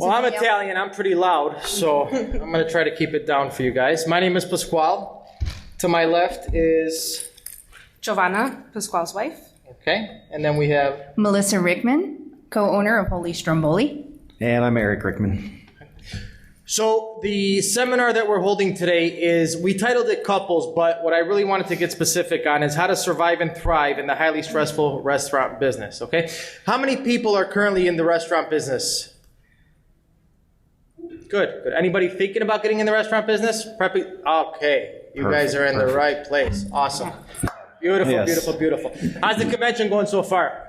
Well, I'm Italian. I'm pretty loud, so I'm going to try to keep it down for you guys. My name is Pasquale. To my left is Giovanna, Pasquale's wife. Okay, and then we have Melissa Rickman, co-owner of Holy Stromboli. And I'm Eric Rickman. So the seminar that we're holding today is, we titled it Couples, but what I really wanted to get specific on is how to survive and thrive in the highly stressful restaurant business, okay? How many people are currently in the restaurant business? Good. Anybody thinking about getting in the restaurant business? Okay, you guys are in the right place. Awesome. Beautiful, yes. Beautiful. How's the convention going so far?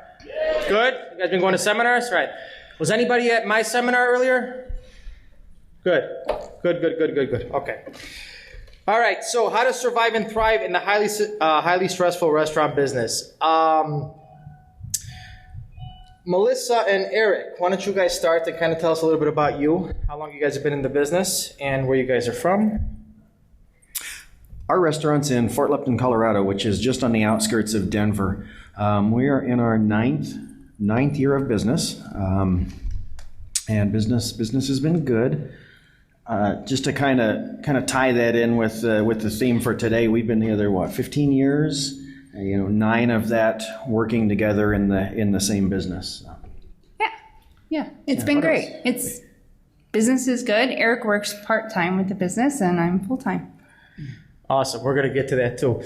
Good? You guys been going to seminars? Right. Was anybody at my seminar earlier? Good. Okay. All right, so how to survive and thrive in the highly stressful restaurant business. Melissa and Eric, why don't you guys start to kind of tell us a little bit about you, how long you guys have been in the business, and where you guys are from? Our restaurant's in Fort Lupton, Colorado, which is just on the outskirts of Denver. We are in our ninth year of business, and business has been good. Just to kind of tie that in with the theme for today, we've been together 15 years. 9 of that working together in the same business. Yeah, it's been great. Business is good. Eric works part-time with the business, and I'm full-time. Awesome. We're going to get to that too.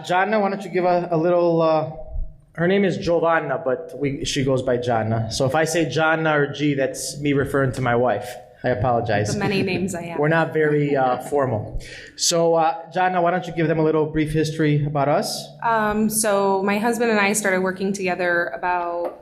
Giovanna, why don't you give a little... her name is Giovanna, but she goes by Giovanna. So if I say Giovanna or G, that's me referring to my wife. I apologize. The many names I have. We're not very formal. So, Giovanna, why don't you give them a little brief history about us? So my husband and I started working together about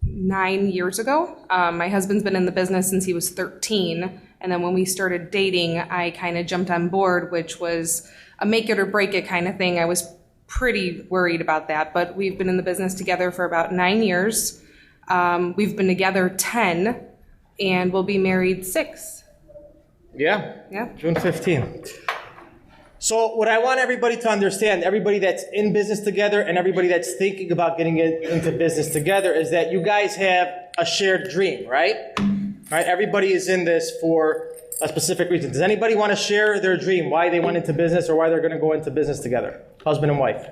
9 years ago. My husband's been in the business since he was 13. And then when we started dating, I kind of jumped on board, which was a make it or break it kind of thing. I was pretty worried about that. But we've been in the business together for about 9 years. We've been together 10. And we'll be married 6. Yeah. June 15th. So what I want everybody to understand, everybody that's in business together and everybody that's thinking about getting into business together, is that you guys have a shared dream, right? Right? Everybody is in this for a specific reason. Does anybody want to share their dream, why they went into business or why they're going to go into business together? Husband and wife.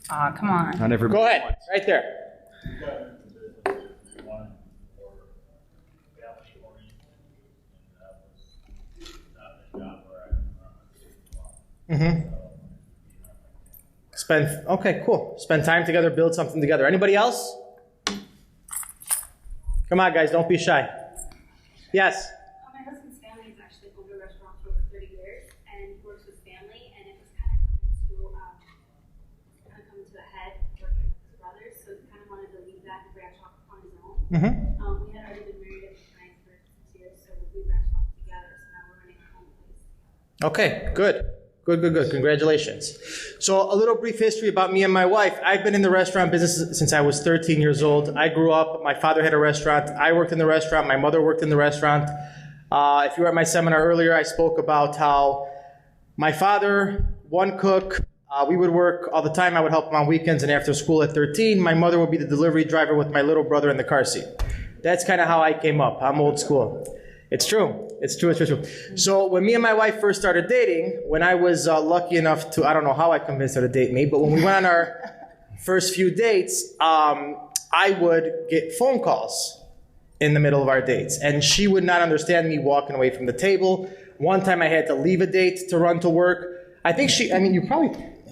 Come on. Not everybody. Go ahead. Right there. Mm-hmm. Okay, cool. Spend time together, build something together. Anybody else? Come on, guys, don't be shy. Yes? My husband's family has actually owned a restaurant for over 30 years, and he works with family, and it was kind of coming to a head working with his brothers, so he kind of wanted to leave that and branch off on his own. Mm-hmm. We had already been married at the time for 6 years, so we branched off together, so now we're running our own place. Okay, good. Congratulations. So a little brief history about me and my wife. I've been in the restaurant business since I was 13 years old. I grew up, my father had a restaurant. I worked in the restaurant. My mother worked in the restaurant. If you were at my seminar earlier, I spoke about how my father, one cook, we would work all the time. I would help him on weekends and after school at 13. My mother would be the delivery driver with my little brother in the car seat. That's kind of how I came up. I'm old school. It's true. So when me and my wife first started dating, when I was lucky enough to, I don't know how I convinced her to date me, but when we went on our first few dates, I would get phone calls in the middle of our dates. And she would not understand me walking away from the table. One time I had to leave a date to run to work.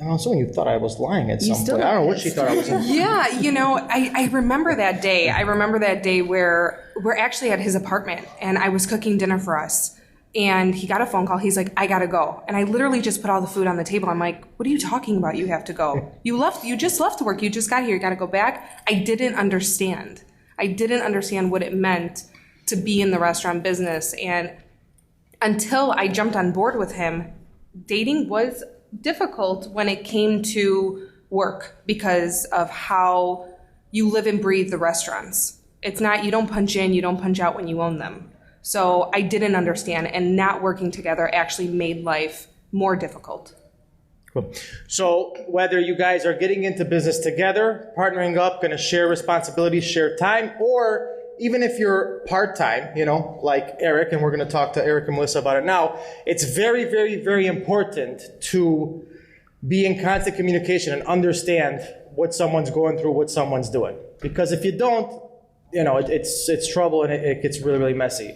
I'm assuming you thought I was lying at some point. I don't know what she thought I was doing. Yeah, I remember that day. I remember that day where we're actually at his apartment, and I was cooking dinner for us. And he got a phone call. He's like, I gotta go. And I literally just put all the food on the table. I'm like, what are you talking about? You have to go. You just left work. You just got here. You gotta go back. I didn't understand what it meant to be in the restaurant business. And until I jumped on board with him, dating was difficult when it came to work because of how you live and breathe the restaurants. It's not, you don't punch in, you don't punch out when you own them. So I didn't understand, and not working together actually made life more difficult. Cool. So whether you guys are getting into business together, partnering up, going to share responsibilities, share time, or even if you're part-time, like Eric, and we're going to talk to Eric and Melissa about it now, it's very, very, very important to be in constant communication and understand what someone's going through, what someone's doing. Because if you don't, it's trouble and it gets really, really messy.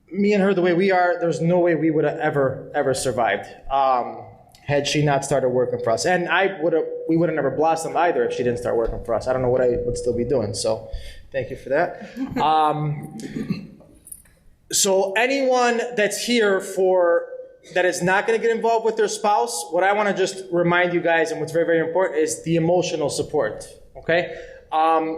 Me and her, the way we are, there's no way we would have ever survived had she not started working for us. And we would have never blossomed either if she didn't start working for us. I don't know what I would still be doing. So thank you for that. So anyone that's here that is not going to get involved with their spouse, what I want to just remind you guys, and what's very, very important, is the emotional support. Okay? I'm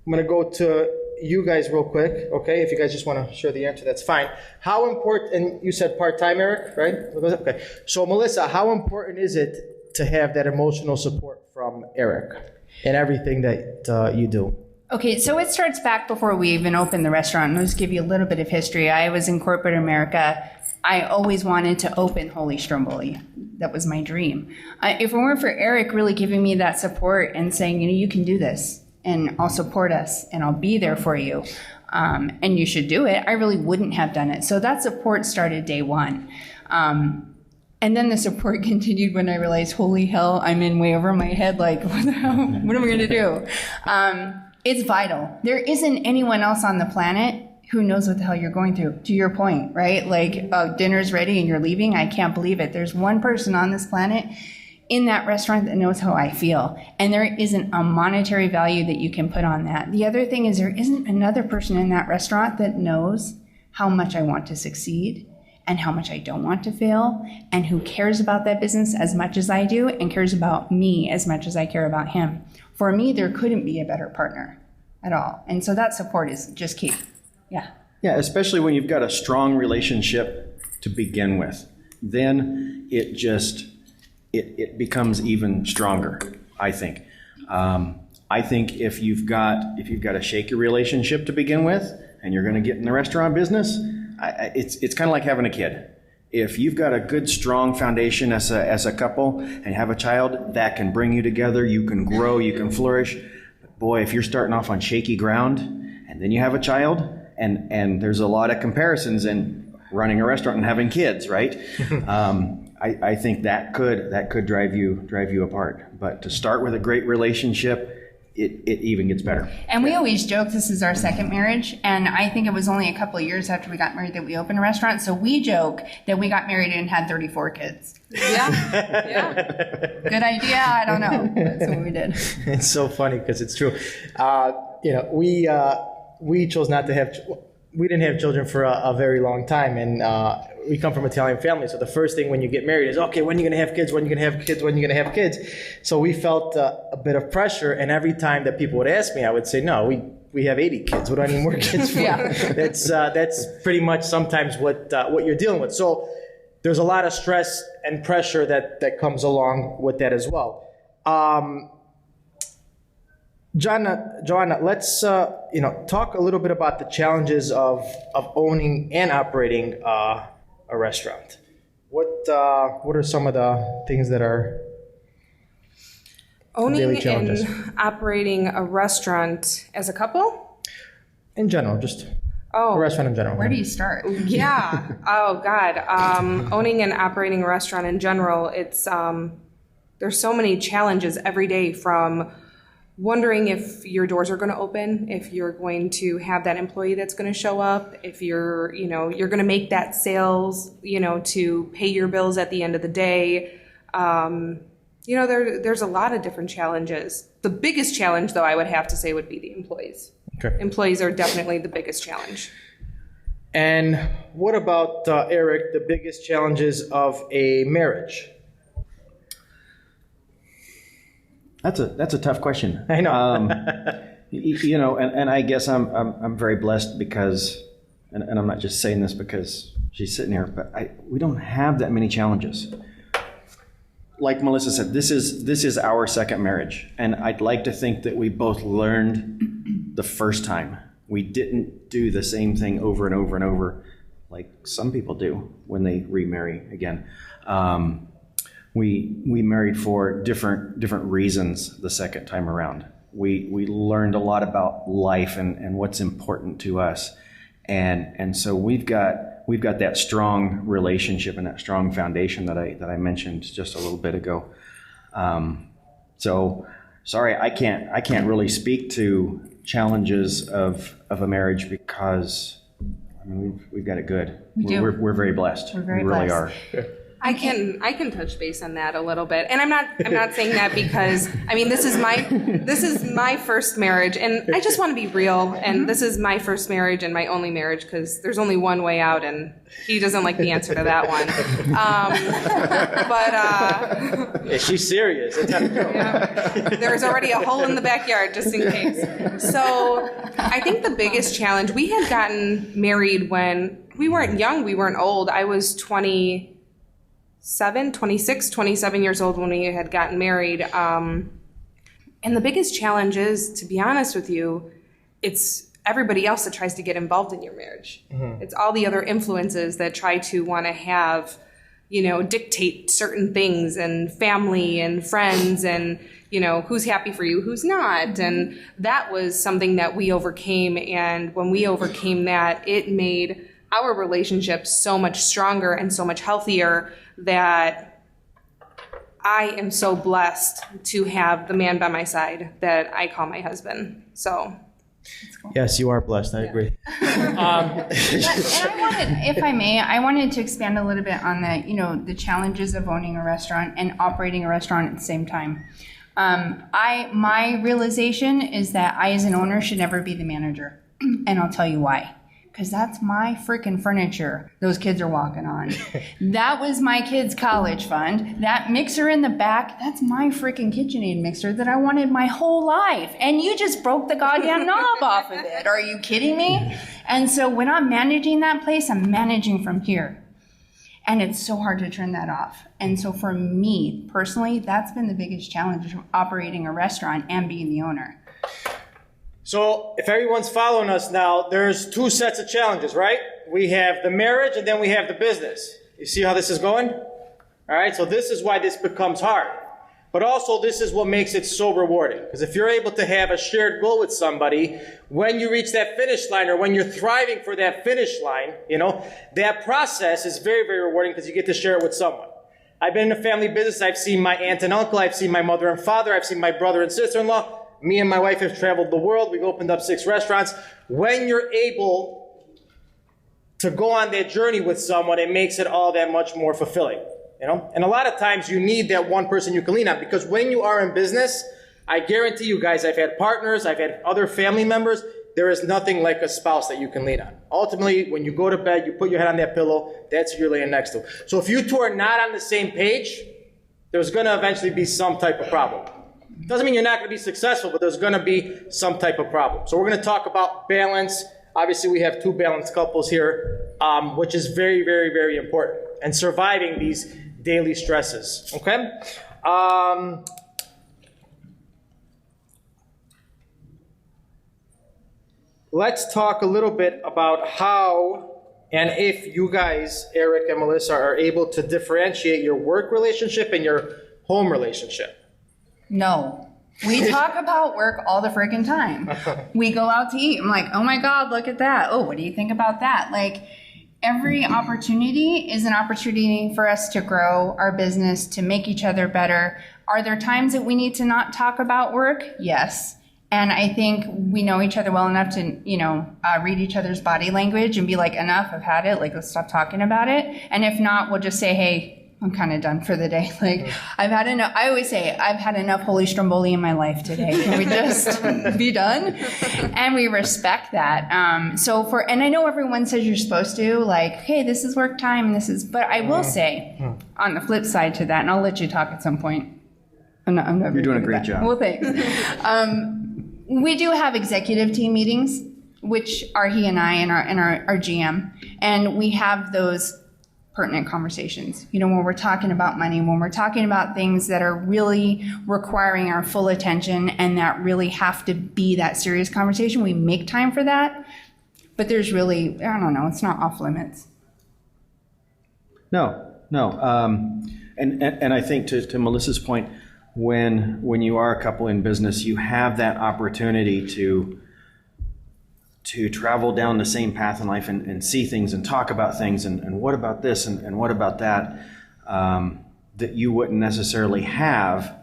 going to go to you guys real quick, okay? If you guys just want to share the answer, that's fine. How important, and you said part-time, Eric, right? Okay. So Melissa, how important is it to have that emotional support from Eric in everything that you do? Okay, so it starts back before we even opened the restaurant. I'll just give you a little bit of history. I was in corporate America. I always wanted to open Holy Stromboli. That was my dream. If it weren't for Eric really giving me that support and saying, you can do this, and I'll support us, and I'll be there for you, and you should do it, I really wouldn't have done it. So that support started day one. And then the support continued when I realized, holy hell, I'm in way over my head, like, what the hell, what am I gonna do? It's vital. There isn't anyone else on the planet who knows what the hell you're going through, to your point, right? Like, dinner's ready and you're leaving, I can't believe it. There's one person on this planet in that restaurant that knows how I feel. And there isn't a monetary value that you can put on that. The other thing is there isn't another person in that restaurant that knows how much I want to succeed and how much I don't want to fail, and who cares about that business as much as I do and cares about me as much as I care about him. For me, there couldn't be a better partner at all. And so that support is just key. Yeah. Yeah, especially when you've got a strong relationship to begin with. Then it becomes even stronger, I think. I think if you've got a shaky relationship to begin with, and you're going to get in the restaurant business, it's kind of like having a kid. If you've got a good, strong foundation as a couple and have a child, that can bring you together. You can grow, you can flourish. But boy, if you're starting off on shaky ground, and then you have a child, and there's a lot of comparisons in running a restaurant and having kids, right? I think that could drive you apart. But to start with a great relationship, it even gets better. And we always joke this is our second marriage, and I think it was only a couple of years after we got married that we opened a restaurant. So we joke that we got married and had 34 kids. Yeah. Good idea? I don't know. That's what we did. It's so funny because it's true. We chose not to have. We didn't have children for a very long time, and we come from an Italian family. So the first thing when you get married is, okay, when are you going to have kids? When are you going to have kids? When are you going to have kids? So we felt a bit of pressure, and every time that people would ask me, I would say, no, we have 80 kids. What do I need more kids for? Yeah. That's pretty much sometimes what you're dealing with. So there's a lot of stress and pressure that comes along with that as well. Giovanna, let's talk a little bit about the challenges of owning and operating a restaurant. What are some of the things that are Owning daily challenges? and operating a restaurant as a couple? In general, just a restaurant in general. Where do you start? Yeah. Oh God. Owning and operating a restaurant in general, it's there's so many challenges every day, from wondering if your doors are going to open, if you're going to have that employee that's going to show up, if you're going to make that sales, to pay your bills at the end of the day. There's a lot of different challenges. The biggest challenge, though, I would have to say would be the employees. Okay. Employees are definitely the biggest challenge. And what about, Eric, the biggest challenges of a marriage? That's a tough question. I know. And I guess I'm very blessed because, and I'm not just saying this because she's sitting here, but we don't have that many challenges. Like Melissa said, this is our second marriage, and I'd like to think that we both learned the first time. We didn't do the same thing over and over and over like some people do when they remarry again. We married for different reasons the second time around. We learned a lot about life and what's important to us, and so we've got that strong relationship and that strong foundation that I mentioned just a little bit ago. So sorry, I can't really speak to challenges of a marriage because I mean, we've got it good. We're very blessed. We're very we really blessed. are. I can touch base on that a little bit, and I'm not saying that because I mean this is my first marriage, and I just want to be real. And this is my first marriage and my only marriage because there's only one way out, and he doesn't like the answer to that one. Yeah, she's serious. It's not a joke. Yeah, there's already a hole in the backyard just in case. So I think the biggest challenge, we had gotten married when we weren't young, we weren't old. I was 27 years old when we had gotten married. And the biggest challenge is, to be honest with you, it's everybody else that tries to get involved in your marriage. Mm-hmm. It's all the other influences that try to want to have, dictate certain things, and family and friends and, who's happy for you, who's not. And that was something that we overcame. And when we overcame that, it made our relationship so much stronger and so much healthier that I am so blessed to have the man by my side that I call my husband. So, yes, you are blessed. I agree. And I wanted, if I may, I wanted to expand a little bit on the challenges of owning a restaurant and operating a restaurant at the same time. My realization is that I, as an owner, should never be the manager, and I'll tell you why. Because that's my freaking furniture those kids are walking on. That was my kids' college fund. That mixer in the back, that's my freaking KitchenAid mixer that I wanted my whole life. And you just broke the goddamn knob off of it. Are you kidding me? And so when I'm managing that place, I'm managing from here. And it's so hard to turn that off. And so for me, personally, that's been the biggest challenge of operating a restaurant and being the owner. So if everyone's following us now, there's two sets of challenges, right? We have the marriage and then we have the business. You see how this is going? All right, so this is why this becomes hard. But also this is what makes it so rewarding. Because if you're able to have a shared goal with somebody, when you reach that finish line or when you're thriving for that finish line, that process is very, very rewarding because you get to share it with someone. I've been in a family business. I've seen my aunt and uncle. I've seen my mother and father. I've seen my brother and sister-in-law. Me and my wife have traveled the world. We've opened up 6 restaurants. When you're able to go on that journey with someone, it makes it all that much more fulfilling, And a lot of times you need that one person you can lean on, because when you are in business, I guarantee you guys, I've had partners, I've had other family members. There is nothing like a spouse that you can lean on. Ultimately, when you go to bed, you put your head on that pillow, that's who you're laying next to. So if you two are not on the same page, there's going to eventually be some type of problem. Doesn't mean you're not going to be successful, but there's going to be some type of problem. So we're going to talk about balance. Obviously, we have 2 balanced couples here, which is very, very, very important. And surviving these daily stresses, okay? Let's talk a little bit about how and if you guys, Eric and Melissa, are able to differentiate your work relationship and your home relationship. No. We talk about work all the freaking time. We go out to eat. I'm like, oh my God, look at that. Oh, what do you think about that? Like, every opportunity is an opportunity for us to grow our business, to make each other better. Are there times that we need to not talk about work? Yes. And I think we know each other well enough to, read each other's body language and be like, enough, I've had it. Like, let's stop talking about it. And if not, we'll just say, hey, I'm kind of done for the day. Like, I've had enough. I always say, I've had enough holy stromboli in my life today. Can we just be done? And we respect that. And I know everyone says you're supposed to, like, hey, this is work time, but I will say, on the flip side to that, and I'll let you talk at some point. I'm not You're doing a great job. Well, thanks. We do have executive team meetings, which are he and I and our GM, and we have those pertinent conversations. When we're talking about money, when we're talking about things that are really requiring our full attention and that really have to be that serious conversation, we make time for that. But there's really, I don't know, it's not off limits. No. And I think to Melissa's point, when you are a couple in business, you have that opportunity to travel down the same path in life and see things and talk about things and what about this and what about that, that you wouldn't necessarily have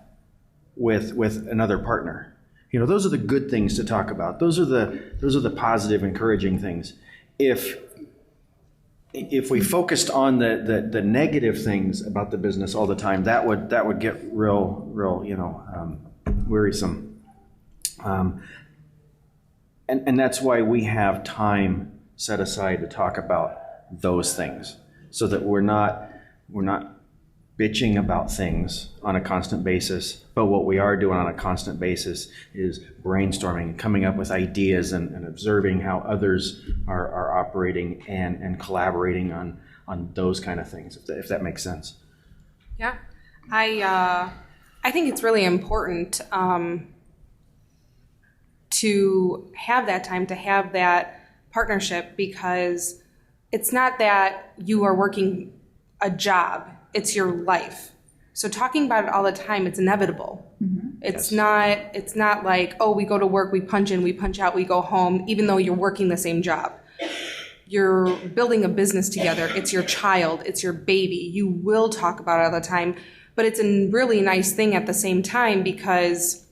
with another partner. You know, those are the good things to talk about. Those are the positive, encouraging things. If we focused on the negative things about the business all the time, that would get real wearisome. And that's why we have time set aside to talk about those things, so that we're not bitching about things on a constant basis, but what we are doing on a constant basis is brainstorming, coming up with ideas and observing how others are operating and collaborating on those kind of things, if that makes sense. Yeah, I think it's really important to have that time, to have that partnership, because it's not that you are working a job, it's your life. So talking about it all the time, it's inevitable. Mm-hmm. It's not like, oh, we go to work, we punch in, we punch out, we go home, even though you're working the same job. You're building a business together. It's your child, it's your baby. You will talk about it all the time, but it's a really nice thing at the same time, because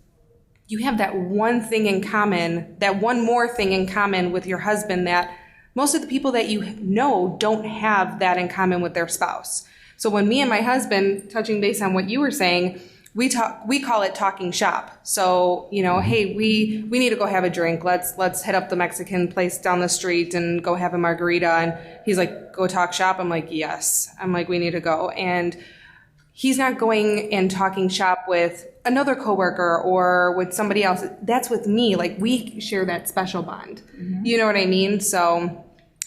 you have that one thing in common, that one more thing in common with your husband that most of the people that you know don't have that in common with their spouse. So when me and my husband, touching base on what you were saying, we call it talking shop. So, hey, we need to go have a drink. Let's head up the Mexican place down the street and go have a margarita. And he's like, go talk shop. I'm like, yes. I'm like, we need to go. And he's not going and talking shop with another coworker or with somebody else. That's with me. Like, we share that special bond. Mm-hmm. You know what I mean? So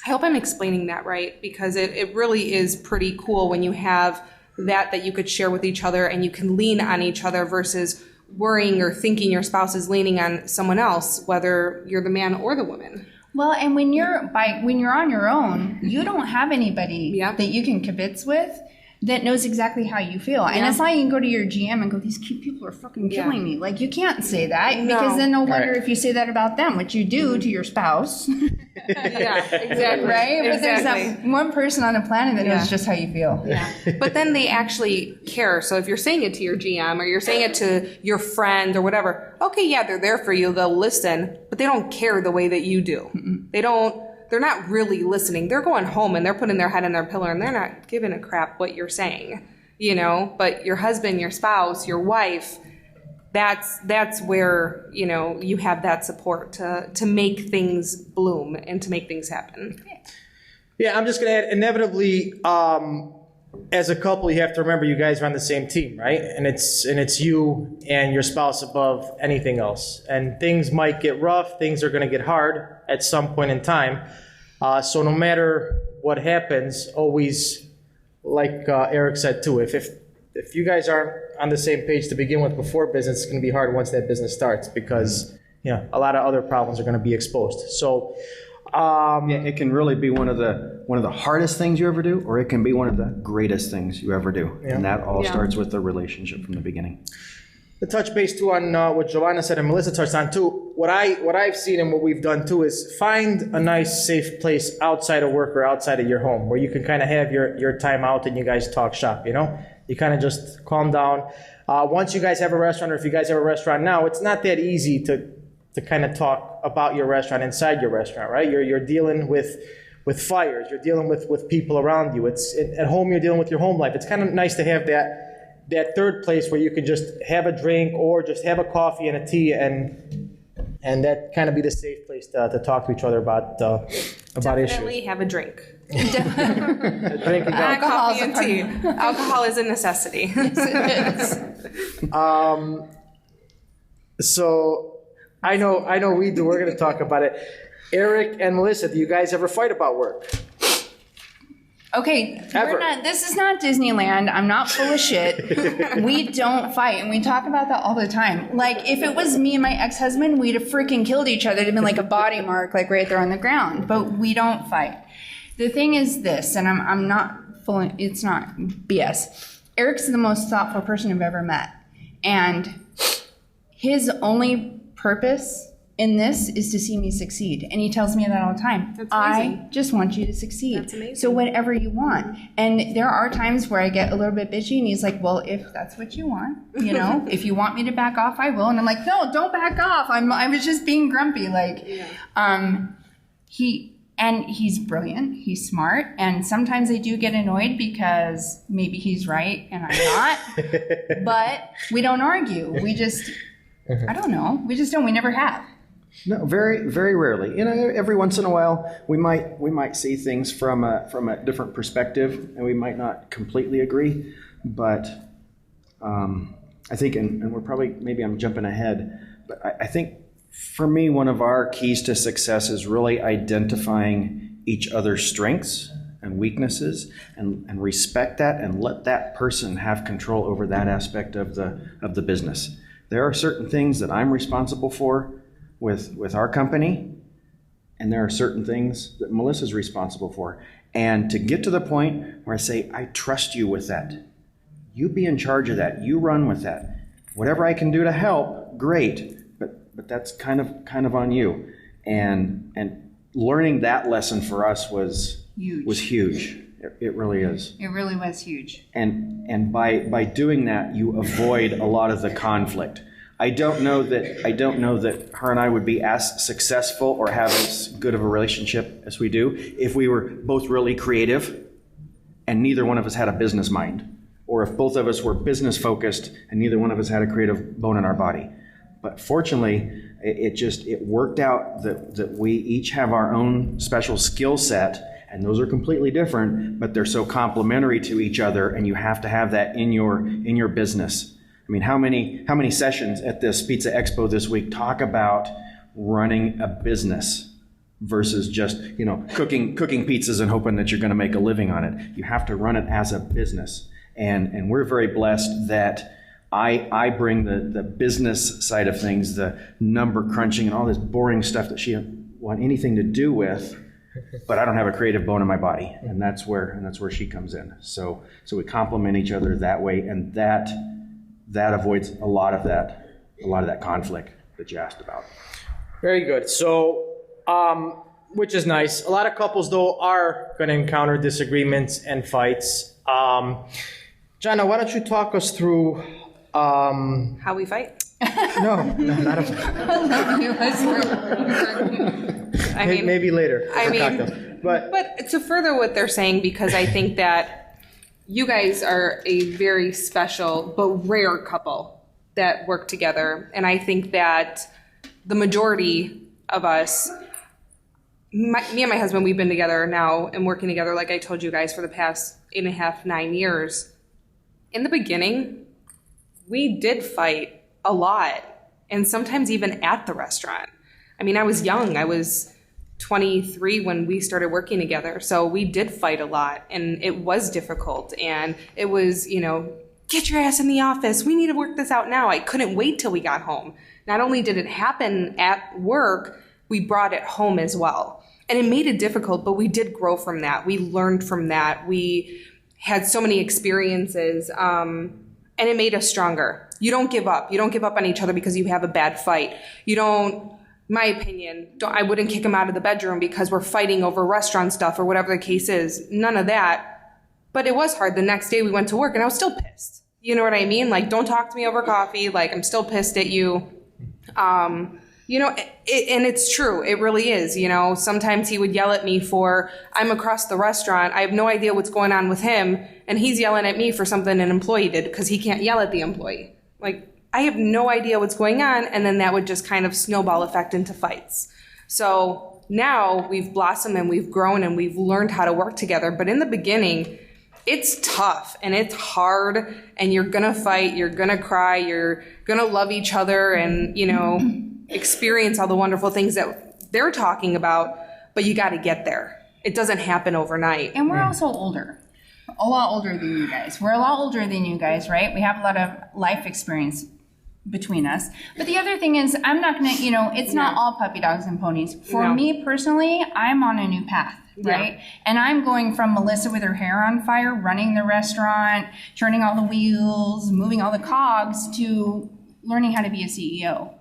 I hope I'm explaining that right, because it really is pretty cool when you have that you could share with each other and you can lean on each other versus worrying or thinking your spouse is leaning on someone else, whether you're the man or the woman. Well, and when you're on your own, you don't have anybody that you can kibitz with that knows exactly how you feel. And it's not you can go to your GM and go, these people are fucking killing me. Like, you can't say that, because then no wonder if you say that about them, which you do to your spouse. Yeah, exactly. Right? But there's that one person on the planet that knows just how you feel. Yeah. But then they actually care. So if you're saying it to your GM or you're saying it to your friend or whatever, okay, yeah, they're there for you. They'll listen, but they don't care the way that you do. Mm-mm. They're not really listening. They're going home and they're putting their head in their pillow and they're not giving a crap what you're saying, but your husband, your spouse, your wife, that's where, you have that support to make things bloom and to make things happen. Yeah, I'm just going to add, inevitably, as a couple, you have to remember you guys are on the same team, right? And it's you and your spouse above anything else. And things might get rough. Things are going to get hard at some point in time. So no matter what happens, always, like Eric said too, if you guys aren't on the same page to begin with before business, it's going to be hard once that business starts, because a lot of other problems are going to be exposed. So it can really be one of the hardest things you ever do, or it can be one of the greatest things you ever do. Yeah. And that all starts with the relationship from the beginning. To touch base too on what Giovanna said and Melissa touched on too, what I've seen and what we've done too is find a nice safe place outside of work or outside of your home where you can kind of have your time out and you guys talk shop, You kind of just calm down. Once you guys have a restaurant, or if you guys have a restaurant now, it's not that easy to kind of talk about your restaurant inside your restaurant, right? You're dealing with fires, you're dealing with people around you. It's at home, you're dealing with your home life. It's kind of nice to have that third place where you can just have a drink or just have a coffee and a tea, and that kind of be the safe place to talk to each other about issues. Definitely have a drink. Drinking alcohol and tea. Alcohol is a necessity. So I know we do. We're going to talk about it. Eric and Melissa, do you guys ever fight about work? Okay, this is not Disneyland. I'm not full of shit. We don't fight, and we talk about that all the time. Like, if it was me and my ex-husband, we'd have freaking killed each other. It'd have been like a body mark, like right there on the ground. But we don't fight. The thing is this, and I'm not it's not BS. Eric's the most thoughtful person I've ever met. And his only purpose in this is to see me succeed. And he tells me that all the time. That's I amazing. just want you to succeed. That's amazing. So whatever you want. And there are times where I get a little bit bitchy and he's like, well, if that's what you want, you know, if you want me to back off, I will. And I'm like, no, don't back off. I was just being grumpy. Like, he's brilliant. He's smart. And sometimes I do get annoyed because maybe he's right and I'm not. But we don't argue. We just, I don't know. We just don't. We never have. No, very, very rarely. You know, every once in a while, we might see things from a different perspective, and we might not completely agree. But I think, and we're probably, maybe I'm jumping ahead, but I think for me, one of our keys to success is really identifying each other's strengths and weaknesses, and respect that, and let that person have control over that aspect of the business. There are certain things that I'm responsible for with our company, and there are certain things that Melissa's responsible for. And to get to the point where I say, I trust you with that. You be in charge of that. You run with that. Whatever I can do to help, great. But that's kind of on you. And learning that lesson for us was huge. It really is. It really was huge. And by doing that, you avoid a lot of the conflict. I don't know that her and I would be as successful or have as good of a relationship as we do if we were both really creative and neither one of us had a business mind, or if both of us were business focused and neither one of us had a creative bone in our body. But fortunately, it worked out that we each have our own special skill set, and those are completely different, but they're so complementary to each other, and you have to have that in your business. I mean, how many sessions at this Pizza Expo this week talk about running a business versus just, you know, cooking pizzas and hoping that you're going to make a living on it? You have to run it as a business. And we're very blessed that I bring the business side of things, the number crunching and all this boring stuff that she doesn't want anything to do with, but I don't have a creative bone in my body. And that's where she comes in. So we complement each other that way, and that avoids a lot of that conflict that you asked about. Very good. So, which is nice. A lot of couples, though, are going to encounter disagreements and fights. Giovanna, why don't you talk us through How we fight? No, not a I mean, maybe later. I mean, Cocktail. but to further what they're saying, because I think that you guys are a very special but rare couple that work together. And I think that the majority of us, me and my husband, we've been together now and working together, like I told you guys, for the past 8.5, 9 years. In the beginning, we did fight a lot, and sometimes even at the restaurant. I mean, I was young. I was 23 when we started working together. So we did fight a lot, and it was difficult. And it was, you know, get your ass in the office. We need to work this out now. I couldn't wait till we got home. Not only did it happen at work, we brought it home as well. And it made it difficult, but we did grow from that. We learned from that. We had so many experiences, and it made us stronger. You don't give up. You don't give up on each other because you have a bad fight. You don't, my opinion, I wouldn't kick him out of the bedroom because we're fighting over restaurant stuff or whatever the case is. None of that. But it was hard. The next day we went to work and I was still pissed. You know what I mean? Like, don't talk to me over coffee. Like, I'm still pissed at you. You know, and it's true. It really is. You know, sometimes he would yell at me for, I'm across the restaurant. I have no idea what's going on with him. And he's yelling at me for something an employee did because he can't yell at the employee. Like, I have no idea what's going on. And then that would just kind of snowball effect into fights. So now we've blossomed and we've grown and we've learned how to work together. But in the beginning, it's tough and it's hard and you're going to fight. You're going to cry. You're going to love each other and, you know, experience all the wonderful things that they're talking about, but you got to get there. It doesn't happen overnight. And we're also older, a lot older than you guys. We're a lot older than you guys, right? We have a lot of life experience. between us. But the other thing is, I'm not going to, it's not all puppy dogs and ponies. For No. me personally, I'm on a new path, right? Yeah. And I'm going from Melissa with her hair on fire, running the restaurant, turning all the wheels, moving all the cogs, to learning how to be a CEO.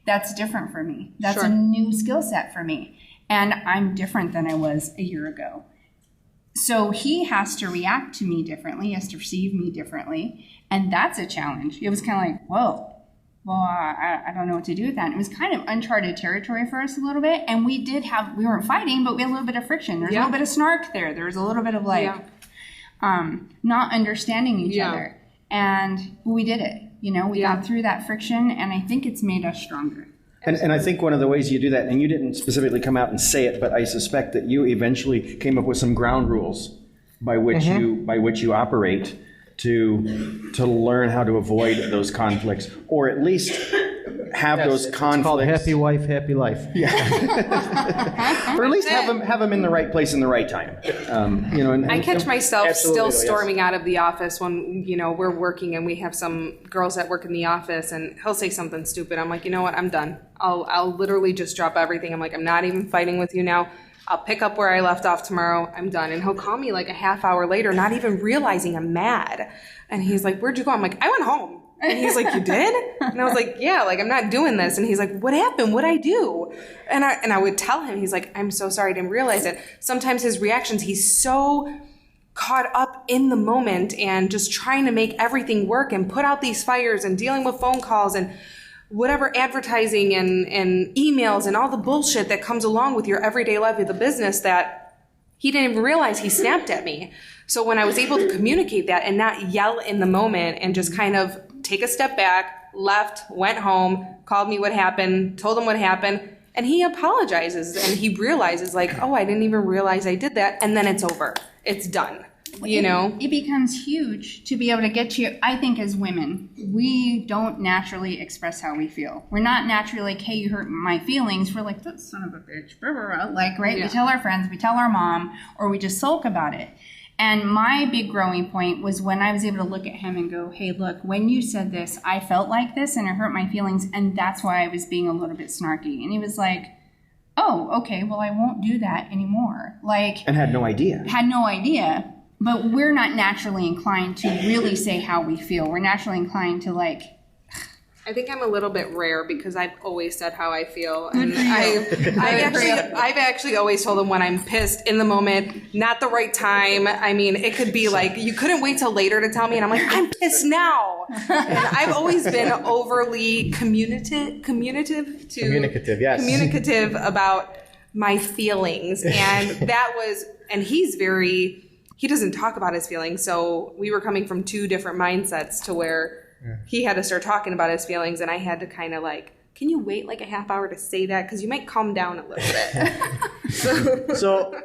That's different for me. That's Sure. a new skill set for me. And I'm different than I was a year ago. So he has to react to me differently, he has to perceive me differently. And that's a challenge. It was kind of like, whoa, well, I don't know what to do with that. And it was kind of uncharted territory for us a little bit. And we weren't fighting, but we had a little bit of friction. There's a little bit of snark there. There was a little bit of not understanding each other. And we did it. We got through that friction, and I think it's made us stronger. And I think one of the ways you do that, and you didn't specifically come out and say it, but I suspect that you eventually came up with some ground rules by which you operate to learn how to avoid those conflicts, or at least have those conflicts. It's called happy wife, happy life. Or at least have them in the right place in the right time. I catch myself Absolutely, still yes. storming out of the office when, we're working and we have some girls that work in the office, and he'll say something stupid. I'm like, you know what? I'm done. I'll literally just drop everything. I'm like, I'm not even fighting with you now. I'll pick up where I left off tomorrow. I'm done. And he'll call me like a half hour later, not even realizing I'm mad. And he's like, where'd you go? I'm like, I went home. And he's like, you did? And I was like, yeah, like, I'm not doing this. And he's like, what happened? What'd I do? And I would tell him, he's like, I'm so sorry, I didn't realize it. Sometimes his reactions, he's so caught up in the moment and just trying to make everything work and put out these fires and dealing with phone calls and whatever advertising and emails and all the bullshit that comes along with your everyday life of the business, that he didn't even realize he snapped at me. So when I was able to communicate that and not yell in the moment and just kind of take a step back, left, went home, called me what happened, told him what happened, and he apologizes and he realizes like, oh, I didn't even realize I did that. And then it's over. It's done. It becomes huge to be able to get to, I think as women, we don't naturally express how we feel. We're not naturally like, hey, you hurt my feelings. We're like, that son of a bitch, blah, blah, blah. Like, right? Yeah. We tell our friends, we tell our mom, or we just sulk about it. And my big growing point was when I was able to look at him and go, hey, look, when you said this, I felt like this and it hurt my feelings, and that's why I was being a little bit snarky. And he was like, oh, okay, well, I won't do that anymore. And had no idea. But we're not naturally inclined to really say how we feel. We're naturally inclined to I think I'm a little bit rare because I've always said how I feel, and I've actually always told him when I'm pissed in the moment, not the right time. I mean, it could be like you couldn't wait till later to tell me, and I'm like, I'm pissed now. And I've always been overly communicative about my feelings, and he doesn't talk about his feelings, so we were coming from two different mindsets to where. Yeah. He had to start talking about his feelings, and I had to kind of like, can you wait like a half hour to say that? Because you might calm down a little bit. So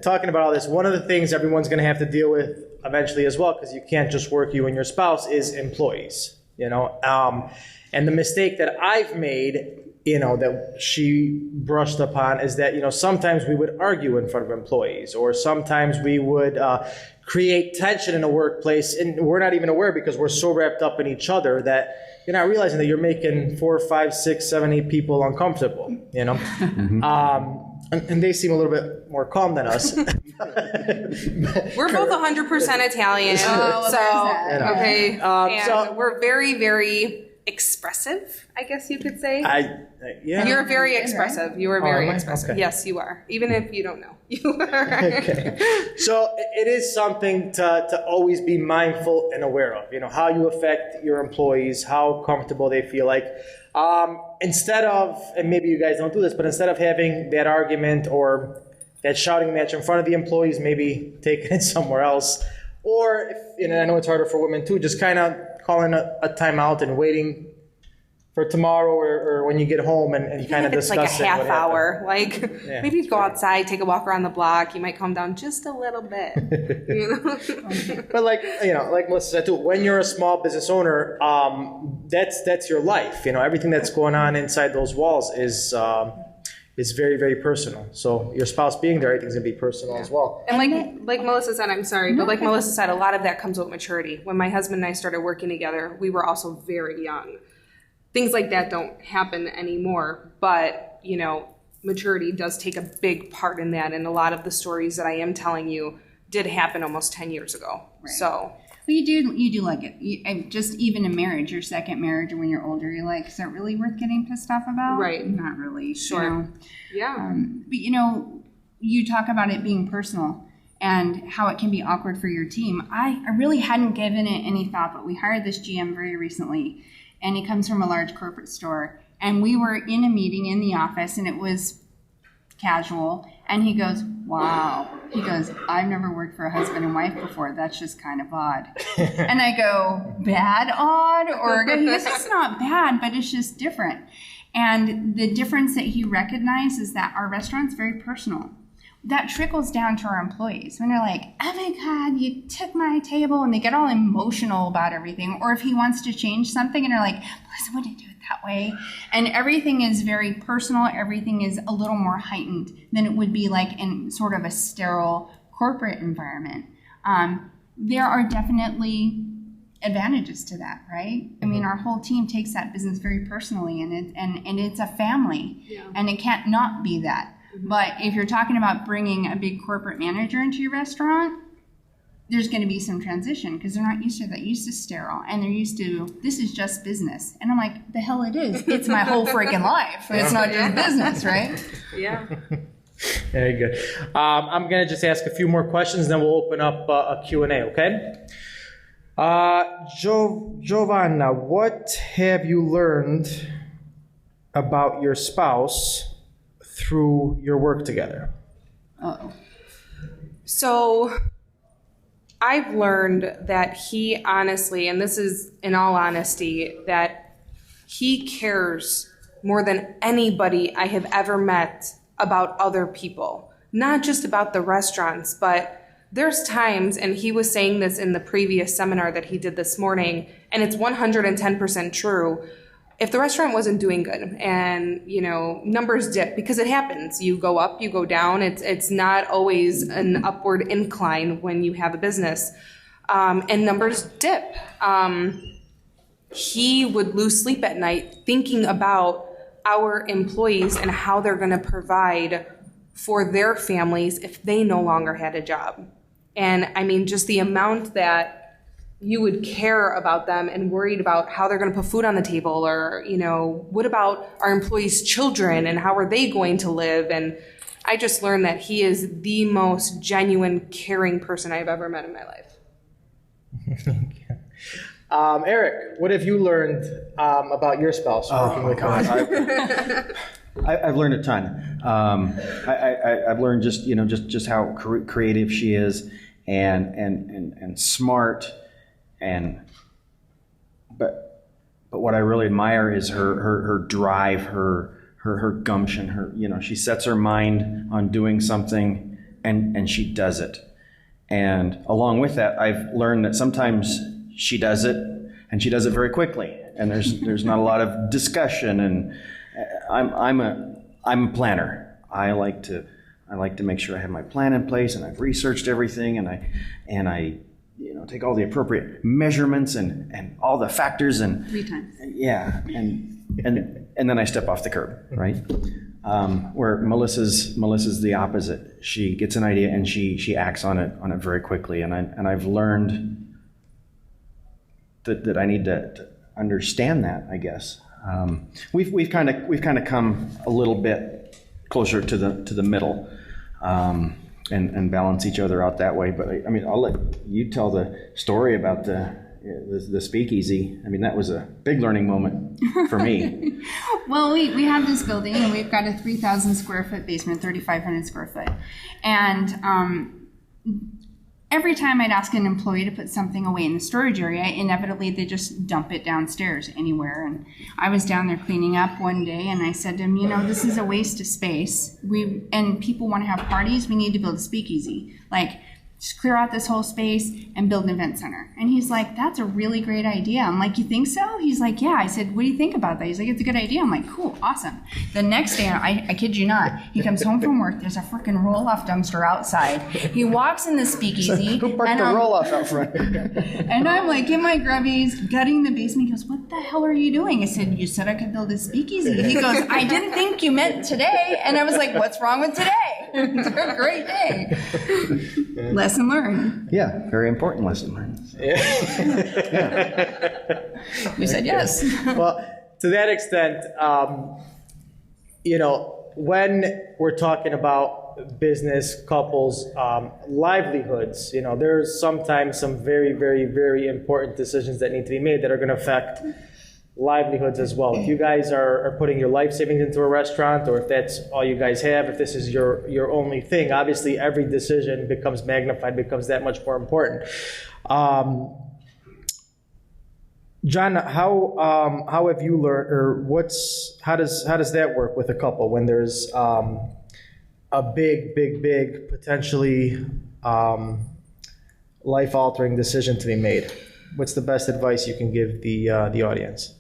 talking about all this, one of the things everyone's going to have to deal with eventually as well, because you can't just work you and your spouse, is employees, and the mistake that I've made, that she brushed upon is that, sometimes we would argue in front of employees, or sometimes we would create tension in a workplace, and we're not even aware because we're so wrapped up in each other that you're not realizing that you're making 4, 5, 6, 7, 8 people uncomfortable, Mm-hmm. And they seem a little bit more calm than us. We're both 100% Italian, okay, and we're very, very expressive, I guess you could say. Yeah. You're very expressive. You are very expressive. Okay. Yes, you are. Even if you don't know. You are. Okay. So it is something to always be mindful and aware of, how you affect your employees, how comfortable they feel like. Instead of, and maybe you guys don't do this, but instead of having that argument or that shouting match in front of the employees, maybe taking it somewhere else. Or, I know it's harder for women too, just kind of calling a timeout and waiting for tomorrow or when you get home and kind of discuss like a half hour. Yeah, maybe you go outside, take a walk around the block. You might calm down just a little bit. But like Melissa said too, when you're a small business owner, that's your life. Everything that's going on inside those walls is is very, very personal. So your spouse being there, I think is gonna be personal as well. And like Melissa said, I'm sorry, but like Melissa said, a lot of that comes with maturity. When my husband and I started working together, we were also very young. Things like that don't happen anymore, but maturity does take a big part in that. And a lot of the stories that I am telling you did happen almost 10 years ago. Right. So. Well, you do like it. Just even a marriage, your second marriage, or when you're older, you're like, is that really worth getting pissed off about? Right. Not really. Sure. Yeah. But you talk about it being personal and how it can be awkward for your team. I really hadn't given it any thought, but we hired this GM very recently, and he comes from a large corporate store. And we were in a meeting in the office, and it was casual, and he goes, wow. He goes, I've never worked for a husband and wife before. That's just kind of odd. And I go, bad odd? Or he goes, it's not bad, but it's just different. And the difference that he recognized is that our restaurant's very personal. That trickles down to our employees. When they're like, oh my God, you took my table, and they get all emotional about everything. Or if he wants to change something, and they're like, Melissa, I wouldn't do it that way. And everything is very personal. Everything is a little more heightened than it would be like in sort of a sterile corporate environment. There are definitely advantages to that, right? I mean, our whole team takes that business very personally, and it's a family, and it can't not be that. But if you're talking about bringing a big corporate manager into your restaurant, there's going to be some transition because they're not used to that. Used to sterile, and they're used to, this is just business. And I'm like, the hell it is. It's my whole freaking life. It's not just business, right? Yeah. Very good. I'm going to just ask a few more questions, then we'll open up a Q&A, okay? Giovanna, what have you learned about your spouse through your work together? Uh-oh. So I've learned that he honestly, and this is in all honesty, that he cares more than anybody I have ever met about other people. Not just about the restaurants, but there's times, and he was saying this in the previous seminar that he did this morning, and it's 110% true. If the restaurant wasn't doing good and, numbers dip, because it happens, you go up, you go down, it's not always an upward incline when you have a business, and numbers dip. He would lose sleep at night thinking about our employees and how they're going to provide for their families if they no longer had a job. And I mean, just the amount that you would care about them and worried about how they're going to put food on the table, or, what about our employees' children and how are they going to live? And I just learned that he is the most genuine, caring person I've ever met in my life. Eric, what have you learned about your spouse working with him? I've learned a ton. I've learned just how creative she is, and smart. But what I really admire is her drive, her gumption. She sets her mind on doing something, and she does it. And along with that, I've learned that sometimes she does it, and she does it very quickly, and there's not a lot of discussion. And I'm a planner. I like to make sure I have my plan in place, and I've researched everything, and I take all the appropriate measurements and all the factors, and 3 times. Yeah, and then I step off the curb, right? Where Melissa's the opposite. She gets an idea and she acts on it very quickly, and I've learned that I need to understand that, I guess. We've kind of come a little bit closer to the middle. And balance each other out that way. But I mean, I'll let you tell the story about the speakeasy. I mean, that was a big learning moment for me. Well, we have this building, and we've got a 3,000 square foot basement, 3,500 square foot. And every time I'd ask an employee to put something away in the storage area, inevitably they just dump it downstairs anywhere. And I was down there cleaning up one day, and I said to him, this is a waste of space. And people want to have parties. We need to build a speakeasy. Like, just clear out this whole space and build an event center. And he's like, that's a really great idea. I'm like, you think so? He's like, yeah. I said, what do you think about that? He's like, it's a good idea. I'm like, cool, awesome. The next day, I kid you not, he comes home from work. There's a freaking roll-off dumpster outside. He walks in the speakeasy. Who parked the roll-off out front? And I'm like in my grubbies, gutting the basement. He goes, what the hell are you doing? I said, you said I could build a speakeasy. He goes, I didn't think you meant today. And I was like, what's wrong with today? It's a great day. Lesson learned. Yeah, very important lesson learned. We said yes. Well, to that extent, when we're talking about business, couples, livelihoods, there's sometimes some very, very, very important decisions that need to be made that are going to affect livelihoods as well. If you guys are putting your life savings into a restaurant, or if that's all you guys have, if this is your only thing, obviously every decision becomes magnified, becomes that much more important. John, how have you learned, or how does that work with a couple when there's a big potentially life-altering decision to be made? What's the best advice you can give the audience?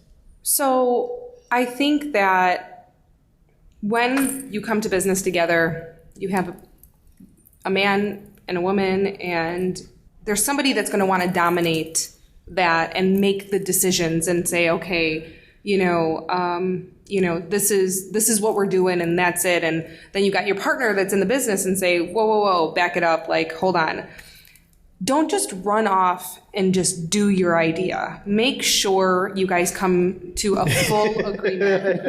So I think that when you come to business together, you have a man and a woman, and there's somebody that's going to want to dominate that and make the decisions and say, okay, this is what we're doing and that's it. And then you got your partner that's in the business and say, whoa, back it up. Like, hold on. Don't just run off and just do your idea. Make sure you guys come to a full agreement.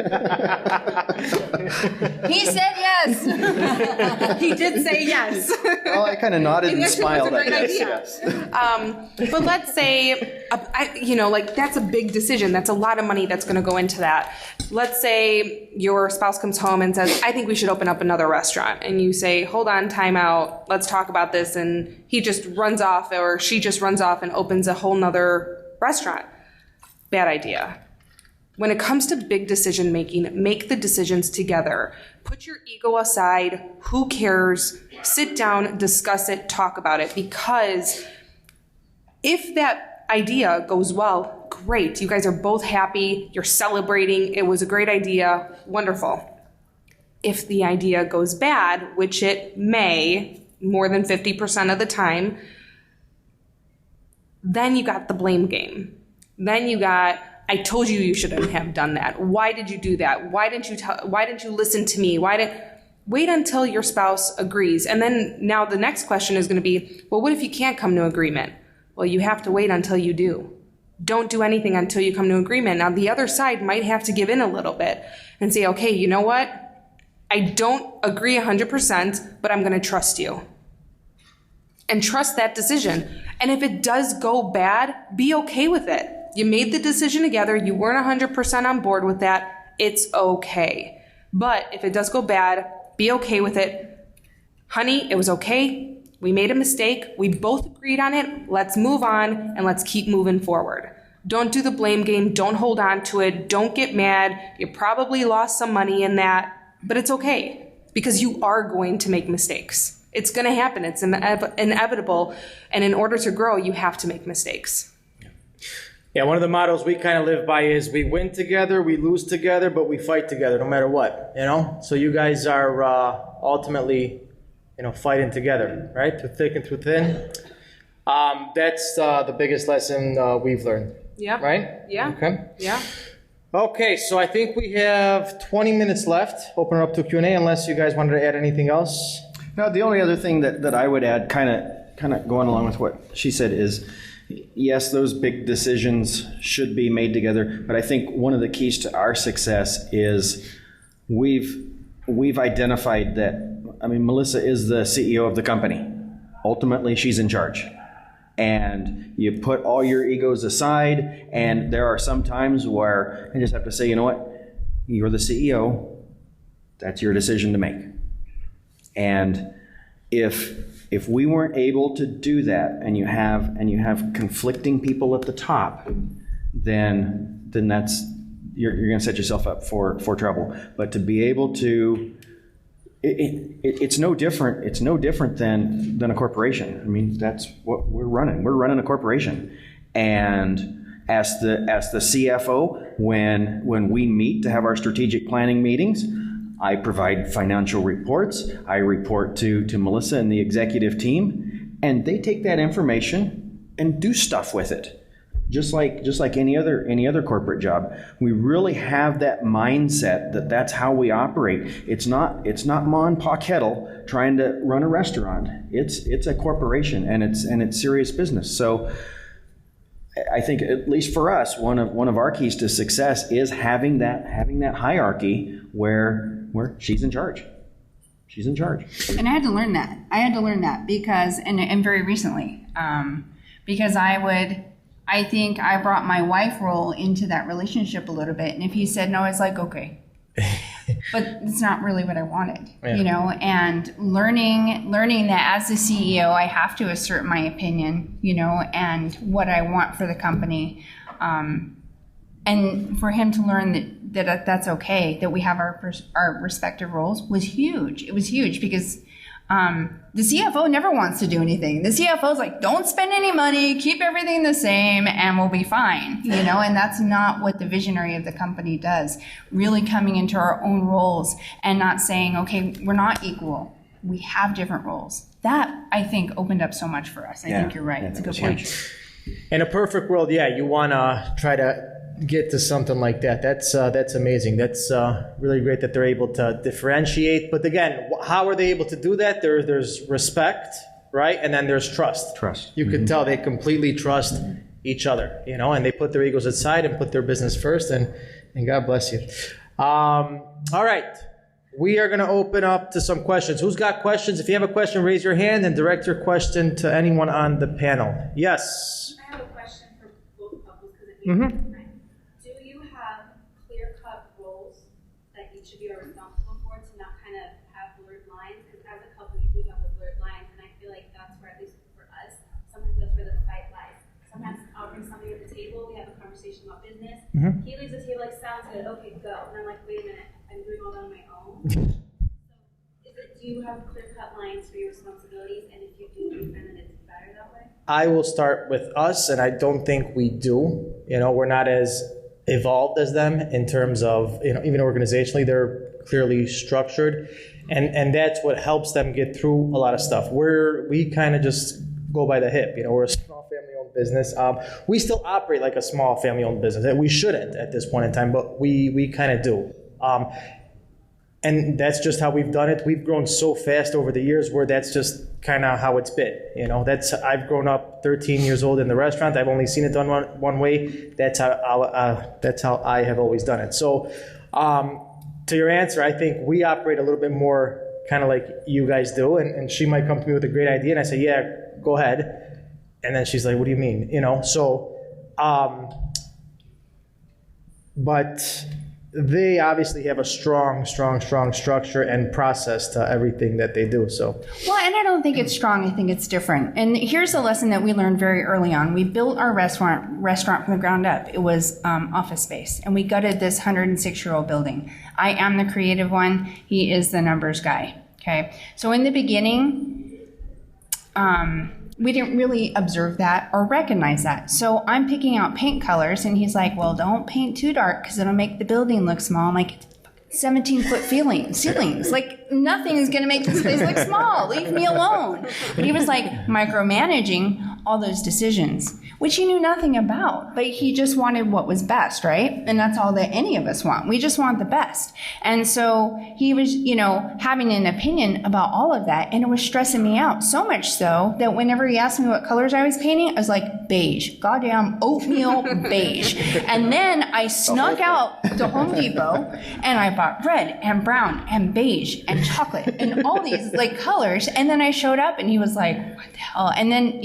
He said yes. He did say yes. Well, I kind of nodded and smiled. That's a great idea. But let's say, that's a big decision. That's a lot of money that's going to go into that. Let's say your spouse comes home and says, I think we should open up another restaurant. And you say, hold on, time out. Let's talk about this. And he just runs off, or she just runs off and opens a whole nother restaurant. Bad idea. When it comes to big decision making, make the decisions together. Put your ego aside. Who cares? Sit down, discuss it, talk about it. Because if that idea goes well, great. You guys are both happy. You're celebrating. It was a great idea. Wonderful. If the idea goes bad, which it may, more than 50% of the time, then you got the blame game. Then you got, I told you shouldn't have done that. Why did you do that? Why didn't you listen to me? Wait until your spouse agrees. And then now the next question is going to be, well, what if you can't come to agreement? Well, you have to wait until you do. Don't do anything until you come to agreement. Now, the other side might have to give in a little bit and say, okay, you know what? I don't agree 100%, but I'm going to trust you. And trust that decision. And if it does go bad, be okay with it. You made the decision together. You weren't 100% on board with that. It's okay. But if it does go bad, be okay with it. Honey, it was okay. We made a mistake. We both agreed on it. Let's move on and let's keep moving forward. Don't do the blame game. Don't hold on to it. Don't get mad. You probably lost some money in that, but it's okay because you are going to make mistakes. It's going to happen. It's inevitable. And in order to grow, you have to make mistakes. Yeah, one of the mottos we kind of live by is we win together, we lose together, but we fight together no matter what, So you guys are ultimately, fighting together, right? Through thick and through thin. That's the biggest lesson we've learned. Yeah. Right? Yeah. Okay. Yeah. Okay, so I think we have 20 minutes left. Open it up to Q&A unless you guys wanted to add anything else. No, the only other thing that I would add, kind of going along with what she said, is yes, those big decisions should be made together. But I think one of the keys to our success is we've identified that. I mean, Melissa is the CEO of the company. Ultimately, she's in charge. And you put all your egos aside, and there are some times where I just have to say, you know what? You're the CEO. That's your decision to make. And if we weren't able to do that, and you have conflicting people at the top, then that's you're going to set yourself up for trouble. But to be able to, it's no different. It's no different than a corporation. I mean, that's what we're running. We're running a corporation, and as the CFO, when we meet to have our strategic planning meetings, I provide financial reports. I report to Melissa and the executive team, and they take that information and do stuff with it. Just like any other corporate job, we really have that mindset that that's how we operate. It's not Ma and Pa Kettle trying to run a restaurant. It's a corporation, and it's serious business. So I think, at least for us, one of our keys to success is having that hierarchy where she's in charge. She's in charge. And I had to learn that because, and very recently, because I think I brought my wife role into that relationship a little bit. And if he said no, I was like, okay. But it's not really what I wanted, and learning that as the CEO, I have to assert my opinion, and what I want for the company. And for him to learn that that's okay, that we have our respective roles was huge. It was huge because the CFO never wants to do anything. The CFO is like, don't spend any money, keep everything the same, and we'll be fine, and that's not what the visionary of the company does. Really coming into our own roles and not saying, okay, we're not equal. We have different roles. That, I think, opened up so much for us. I think you're right. It's a good point. In a perfect world, you want to try to get to something like that. That's amazing. That's really great that they're able to differentiate. But again, how are they able to do that? There's respect, right? And then there's trust. You could tell they completely trust each other, and they put their egos aside and put their business first. And God bless you. All right. We are going to open up to some questions. Who's got questions? If you have a question, raise your hand and direct your question to anyone on the panel. Yes. I have a question for both couples because it makes sense. Do you have clear-cut roles that each of you are responsible for to not kind of have blurred lines? Because as a couple, you do have the blurred lines, and I feel like that's where, at least for us, sometimes that's where the fight lies. Sometimes I'll bring somebody to the table, we have a conversation about business. He leaves the table like, sounds good, okay, go. And I'm like, wait a minute, I'm doing all that on my own. So do you have clear-cut lines for your responsibilities? And if you do you find that it's better that way? I will start with us, and I don't think we do. We're not as evolved as them in terms of, even organizationally, they're clearly structured. And that's what helps them get through a lot of stuff. We kind of just go by the hip. We're a small family-owned business. We still operate like a small family-owned business. We shouldn't at this point in time, but we kind of do. And that's just how we've done it. We've grown so fast over the years where that's just kind of how it's been. I've grown up 13 years old in the restaurant. I've only seen it done one way. That's how I have always done it. So to your answer, I think we operate a little bit more kind of like you guys do. And she might come to me with a great idea, and I say, yeah, go ahead. And then she's like, what do you mean? But they obviously have a strong structure and process to everything that they do. So, well, and I don't think it's strong. I think it's different. And here's a lesson that we learned very early on. We built our restaurant from the ground up. It was office space, and we gutted this 106-year-old building. I am the creative one. He is the numbers guy. Okay. So in the beginning, we didn't really observe that or recognize that. So I'm picking out paint colors, and he's like, well, don't paint too dark because it'll make the building look small. I'm like, 17-foot ceilings. Like, nothing is going to make this place look small. Leave me alone. But he was like micromanaging all those decisions, which he knew nothing about. But he just wanted what was best, right? And that's all that any of us want. We just want the best. And so he was, having an opinion about all of that. And it was stressing me out. So much so that whenever he asked me what colors I was painting, I was like, beige. Goddamn oatmeal beige. And then I snuck out to Home Depot and I bought red and brown and beige and chocolate and all these colors. And then I showed up and he was like, what the hell? And then,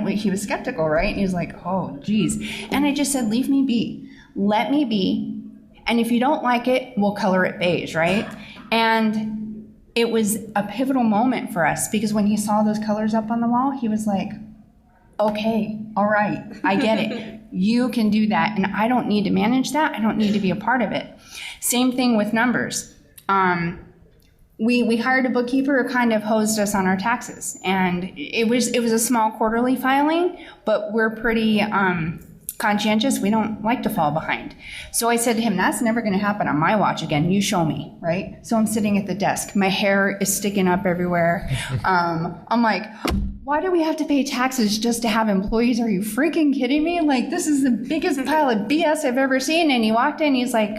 he was skeptical, right? And he was like, oh, geez. And I just said, leave me be. Let me be. And if you don't like it, we'll color it beige, right? And it was a pivotal moment for us because when he saw those colors up on the wall, he was like, okay, all right, I get it. You can do that. And I don't need to manage that. I don't need to be a part of it. Same thing with numbers. we hired a bookkeeper who kind of hosed us on our taxes. And it was a small quarterly filing, but we're pretty conscientious. We don't like to fall behind. So I said to him, that's never going to happen on my watch again. You show me, right? So I'm sitting at the desk. My hair is sticking up everywhere. I'm like, why do we have to pay taxes just to have employees? Are you freaking kidding me? Like, this is the biggest pile of BS I've ever seen. And he walked in, he's like,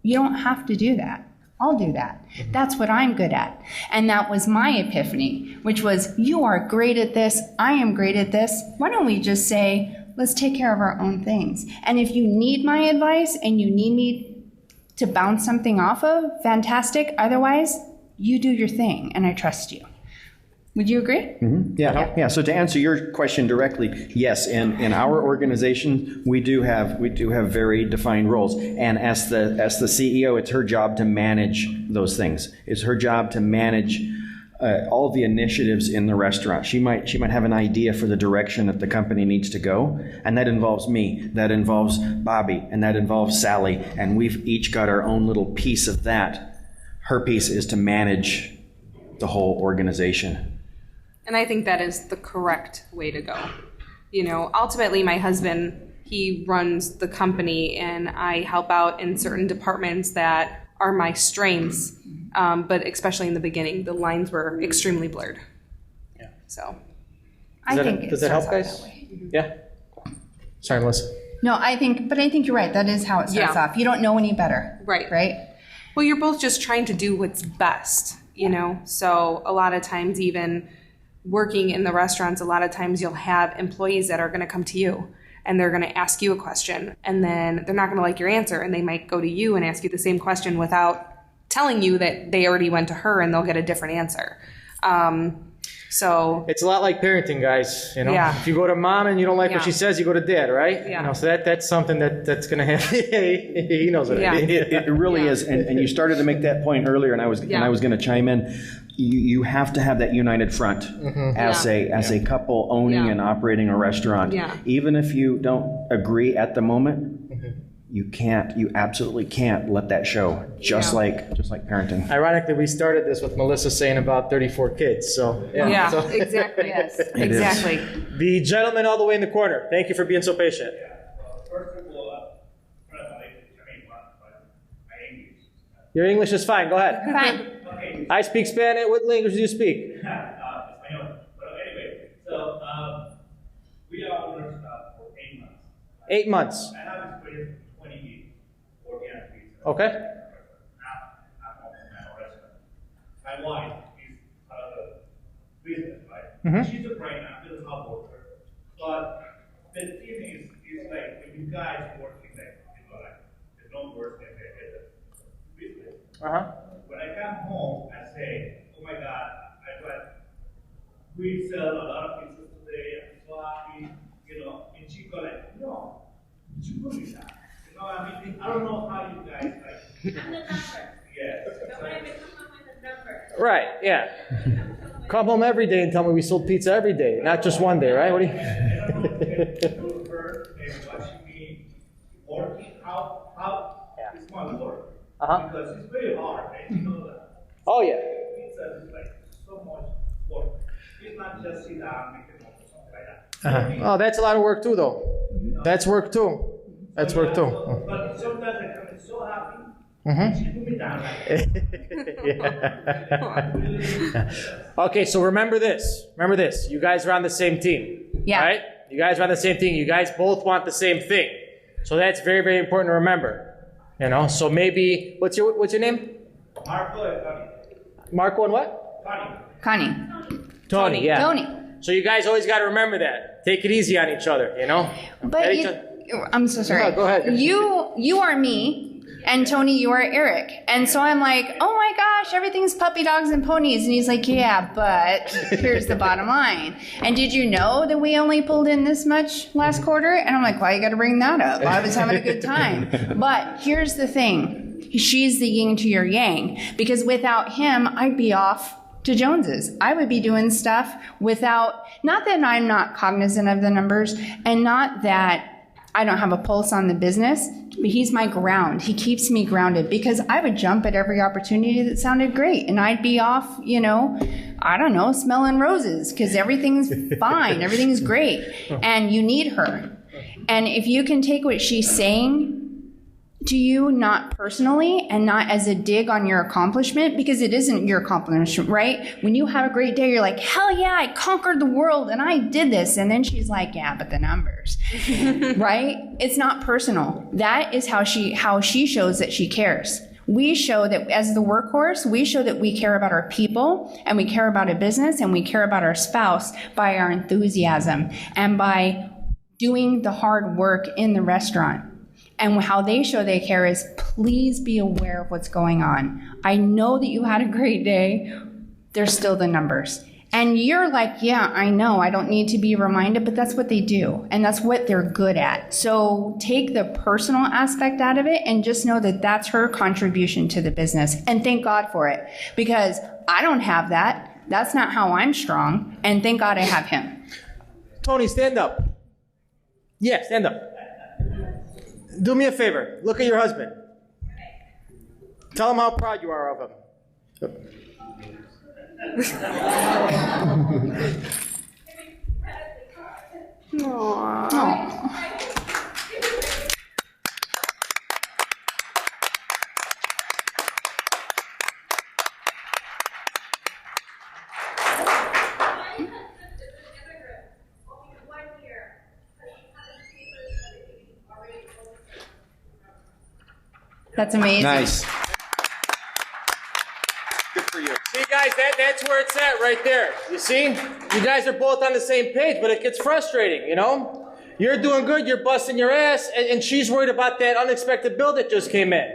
you don't have to do that. I'll do that. That's what I'm good at. And that was my epiphany, which was, you are great at this. I am great at this. Why don't we just say, let's take care of our own things. And if you need my advice and you need me to bounce something off of, fantastic. Otherwise, you do your thing and I trust you. Would you agree? Mm-hmm. Yeah. So to answer your question directly, yes. In our organization, we do have very defined roles. And as the CEO, it's her job to manage those things. It's her job to manage all of the initiatives in the restaurant. She might have an idea for the direction that the company needs to go, and that involves me, that involves Bobby, and that involves Sally, and we've each got our own little piece of that. Her piece is to manage the whole organization. And I think that is the correct way to go. You know, ultimately my husband, he runs the company and I help out in certain departments that are my strengths. But especially in the beginning, the lines were extremely blurred. Yeah. So. Does that help, guys? Yeah. Sorry, Melissa. No, I think you're right. That is how it starts off. You don't know any better. Right. Right? Well, you're both just trying to do what's best, you know? So a lot of times, even working in the restaurants, a lot of times you'll have employees that are going to come to you and they're going to ask you a question and then they're not going to like your answer and they might go to you and ask you the same question without telling you that they already went to her and they'll get a different answer. So it's a lot like parenting, guys. You know, if you go to mom and you don't like what she says, you go to dad, right? Yeah. You know, so that's something that's going to happen. He knows what it is. It really is, and you started to make that point earlier, and I was going to chime in. You have to have that united front as a couple owning and operating a restaurant. Yeah. Even if you don't agree at the moment, you absolutely can't let that show. Just like parenting. Ironically, we started this with Melissa saying about 34 kids. So exactly. Yes, exactly. The gentleman all the way in the corner. Thank you for being so patient. First of all, my English. Your English is fine. Go ahead. Fine. Okay. I speak Spanish. What language do you speak? Español. But anyway, so we are owners for 8 months. 8 months. I have experience 20 years working at pizza. Okay. Now I'm opening my own restaurant. My wife is part of the business, right? She's a brain, I'm still a hard worker. But the thing is like when you guys working like, there's no worse than the business. When I come home, I say, oh my God, we sell a lot of pizzas today, I'm so happy, and she go like, no, you put me that. I mean, I don't know how you guys like. I'm the number. Yes. Nobody may come up with a number. Right, yeah. Come home every day and tell me we sold pizza every day, not just one day, right? What do you? Her and watching me working, how is my work? Because it's very hard, and you know that. Oh, yeah. Pizza is like so much work. It's not just sit down, make it or something like that. Oh, that's a lot of work too, though. That's work too. That's work too. But sometimes I come in so happy. She put me down like Okay, so remember this. You guys are on the same team. Yeah. Right? You guys are on the same team. You guys both want the same thing. So that's very, very important to remember. So maybe what's your name? Marco and Tony. Marco and what? Connie. Tony, yeah. Tony. So you guys always got to remember that. Take it easy on each other, But I'm so sorry. No, go ahead. You are me, and Tony, you are Eric. And so I'm like, oh my gosh, everything's puppy dogs and ponies. And he's like, yeah, but here's the bottom line. And did you know that we only pulled in this much last quarter? And I'm like, why you got to bring that up? I was having a good time. But here's the thing. She's the yin to your yang. Because without him, I'd be off to Jones's. I would be doing stuff without, not that I'm not cognizant of the numbers, and not that I don't have a pulse on the business, but he's my ground. He keeps me grounded because I would jump at every opportunity that sounded great. And I'd be off, I don't know, smelling roses because everything's fine. Everything's great. And you need her. And if you can take what she's saying to you, not personally and not as a dig on your accomplishment, because it isn't your accomplishment, right? When you have a great day, you're like, hell yeah, I conquered the world and I did this. And then she's like, yeah, but the numbers, right? It's not personal. That is how she shows that she cares. We show that as the workhorse, we show that we care about our people and we care about a business and we care about our spouse by our enthusiasm and by doing the hard work in the restaurant. And how they show they care is, please be aware of what's going on. I know that you had a great day. There's still the numbers. And you're like, yeah, I know. I don't need to be reminded, but that's what they do. And that's what they're good at. So take the personal aspect out of it and just know that that's her contribution to the business. And thank God for it. Because I don't have that. That's not how I'm strong. And thank God I have him. Tony, stand up. Yeah, stand up. Do me a favor. Look at your husband. Tell him how proud you are of him. Aww. That's amazing. Nice. Good for you. See, guys, that's where it's at right there. You see? You guys are both on the same page, but it gets frustrating, You're doing good, you're busting your ass, and she's worried about that unexpected bill that just came in.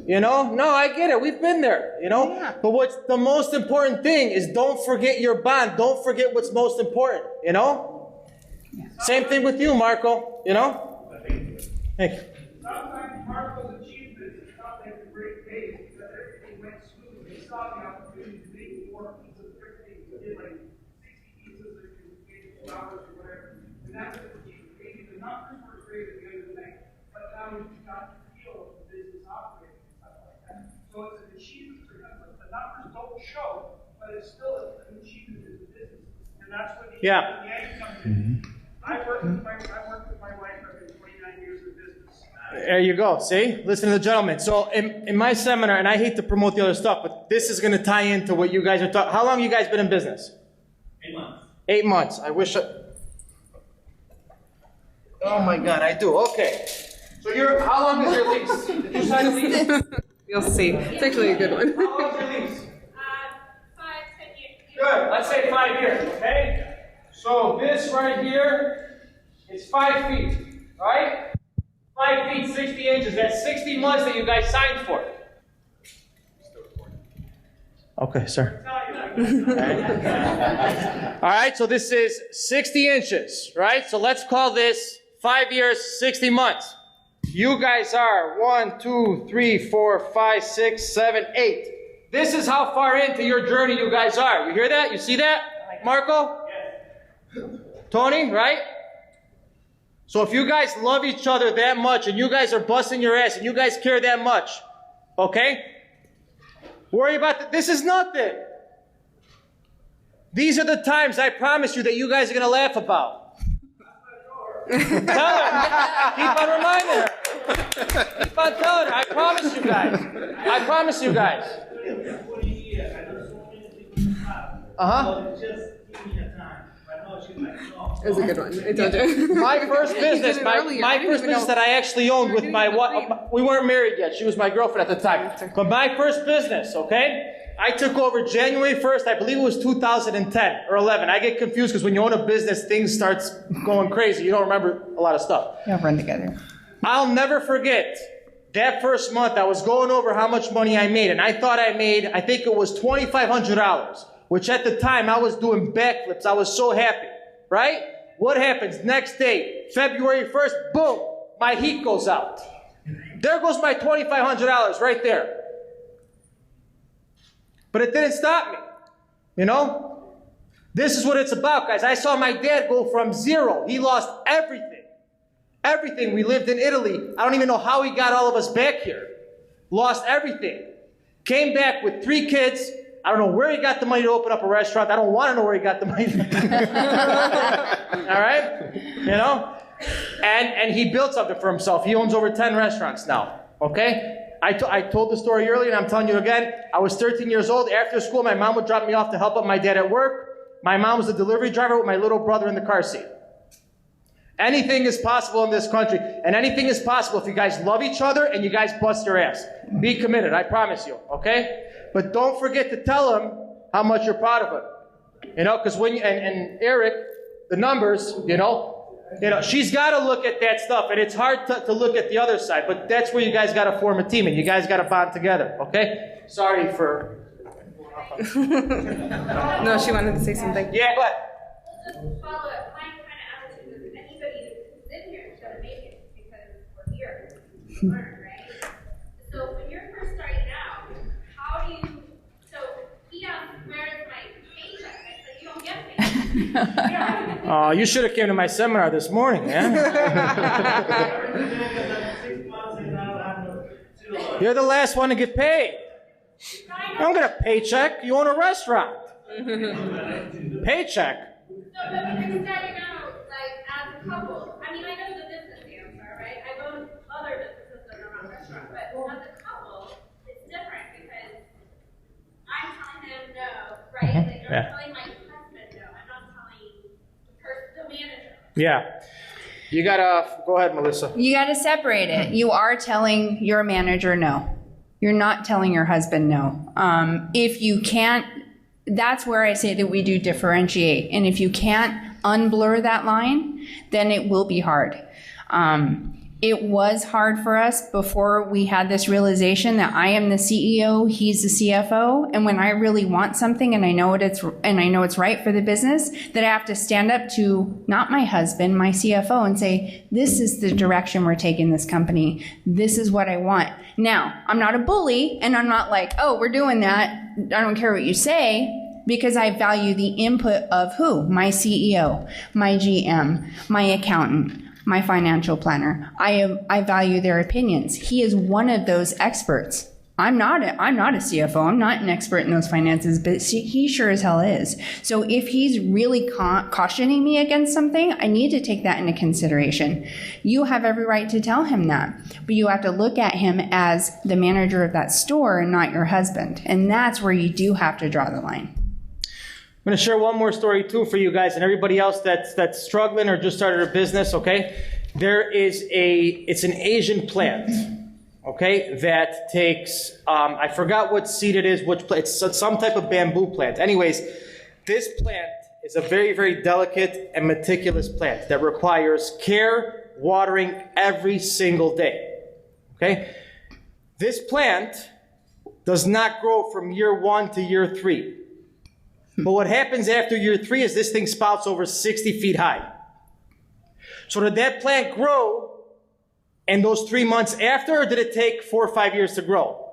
No, I get it. We've been there, Yeah. But what's the most important thing is don't forget your bond. Don't forget what's most important, Same thing with you, Marco, Thank you. Sometimes Marco's achievements is not like a great day because everything went smooth. He saw the opportunity to make more pizzas quickly. He did like 60 pizzas in 2 hours or whatever. And that's what he created. The numbers were great at the end of the night. But now he's got to feel the business operating and stuff like that. So it's an achievement for him. But the numbers don't show, but it's still an achievement in the business. And that's what the end comes in. I worked with my wife for 29 years in business. There you go. See? Listen to the gentleman. So in my seminar, and I hate to promote the other stuff, but this is going to tie into what you guys are talking. How long have you guys been in business? 8 months. 8 months. I wish Oh my God, I do. Okay. So how long is your lease? Did you sign a lease? You'll see. It's actually a good one. How long is your lease? 5, 10 years. Good. Let's say 5 years, okay? So this right here is 5 feet, right? 5 feet, 60 inches. That's 60 months that you guys signed for. Okay, sir. All right, so this is 60 inches, right? So let's call this 5 years, 60 months. You guys are 1, 2, 3, 4, 5, 6, 7, 8. This is how far into your journey you guys are. You hear that? You see that, Marco? Yes. Tony, right? So if you guys love each other that much and you guys are busting your ass and you guys care that much, okay? Worry about this is nothing. These are the times I promise you that you guys are going to laugh about. Tell her. Keep on reminding her. Keep on telling her. I promise you guys. I promise you guys. Uh-huh. It was a good one. I told you. My first business, my first business that I actually owned with my wife, we weren't married yet. She was my girlfriend at the time. But my first business, okay? I took over January 1st, I believe it was 2010 or 11. I get confused because when you own a business, things starts going crazy. You don't remember a lot of stuff. Y'all run together. I'll never forget that first month I was going over how much money I made. And I thought I made, I think it was $2,500, which at the time I was doing backflips. I was so happy, right? What happens? Next day, February 1st, boom, my heat goes out. There goes my $2,500 right there. But it didn't stop me, you know? This is what it's about, guys. I saw my dad go from zero. He lost everything. Everything. We lived in Italy. I don't even know how he got all of us back here. Lost everything. Came back with 3 kids. I don't know where he got the money to open up a restaurant. I don't want to know where he got the money. All right? You know? And he built something for himself. He owns over 10 restaurants now. Okay? I told the story earlier, and I'm telling you again. I was 13 years old. After school, my mom would drop me off to help out my dad at work. My mom was a delivery driver with my little brother in the car seat. Anything is possible in this country, and anything is possible if you guys love each other and you guys bust your ass. Be committed, I promise you, okay? But don't forget to tell him how much you're proud of him. You know, because when you, and Eric, the numbers, you know, she's got to look at that stuff, and it's hard to look at the other side, but that's where you guys got to form a team, and you guys got to bond together, okay? Sorry for... No, she wanted to say something. Yeah, but... Just follow up. My kind of attitude is anybody who's in here is going to make it because we're here to learn, right? So when you're first starting out, how do you, so he asked, where's my paycheck? I said, you don't get paid. You don't have to get Oh, you should have came to my seminar this morning, man. You're the last one to get paid. You don't get a paycheck. You own a restaurant. Paycheck. So, but when you're starting out, like, as a couple, I mean, I know the business answer, right? I've owned other businesses that are not restaurants, but as a couple, it's different because I'm telling them no, right? Like, I'm telling my husband no. I'm not telling the manager. Yeah. You gotta, go ahead, Melissa. You got to separate it. You are telling your manager no. You're not telling your husband no. If you can't, that's where I say that we do differentiate. And if you can't unblur that line, then it will be hard. It was hard for us before we had this realization that I am the CEO, he's the CFO, and when I really want something and I know it's right for the business, that I have to stand up to not my husband, my CFO, and say, this is the direction we're taking this company. This is what I want. Now, I'm not a bully, and I'm not like, oh, we're doing that. I don't care what you say, because I value the input of who? My CEO, my GM, my accountant, my financial planner. I value their opinions. He is one of those experts. I'm not a CFO. I'm not an expert in those finances, but he sure as hell is. So if he's really cautioning me against something, I need to take that into consideration. You have every right to tell him that, but you have to look at him as the manager of that store and not your husband. And that's where you do have to draw the line. I'm going to share one more story too for you guys and everybody else that's struggling or just started a business, okay? It's an Asian plant, okay, that takes, I forgot what seed it is, it's some type of bamboo plant. Anyways, this plant is a very, very delicate and meticulous plant that requires care, watering every single day, okay? This plant does not grow from year 1 to year 3. But what happens after year 3 is this thing spouts over 60 feet high. So did that plant grow in those 3 months after, or did it take 4 or 5 years to grow?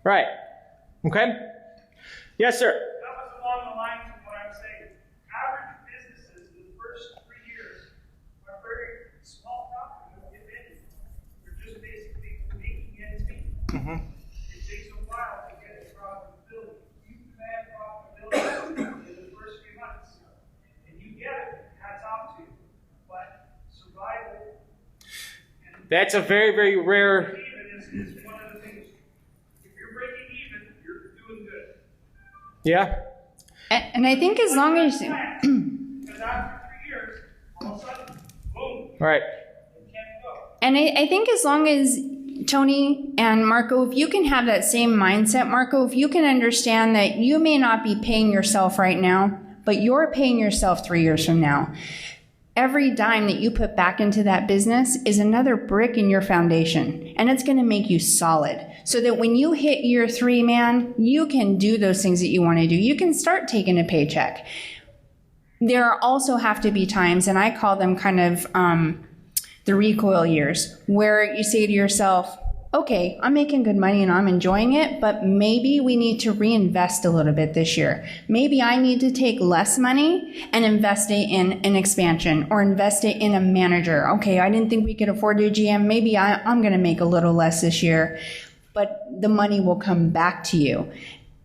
Right. Okay? Yes, sir. That was along the lines of what I'm saying. Average businesses in the first 3 years are very small profit, if any. They're just basically making ends meet. Mm-hmm. It takes a while to get to profitability. You can add profitability in the first few months, and you get it, hats off to you. But survival and That's a very, very rare... even is one of the things. If you're breaking even, you're doing good. Yeah? And I think as long as... Because after 3 years, all of a sudden, boom, Right. you can't go. And I think as long as Tony and Marco, if you can have that same mindset, Marco, if you can understand that you may not be paying yourself right now, but you're paying yourself 3 years from now. Every dime that you put back into that business is another brick in your foundation, and it's going to make you solid. So that when you hit year 3, man, you can do those things that you want to do. You can start taking a paycheck. There also have to be times, and I call them kind of the recoil years, where you say to yourself, okay, I'm making good money and I'm enjoying it, but maybe we need to reinvest a little bit this year. Maybe I need to take less money and invest it in an expansion or invest it in a manager. Okay, I didn't think we could afford a GM. Maybe I'm going to make a little less this year, but the money will come back to you.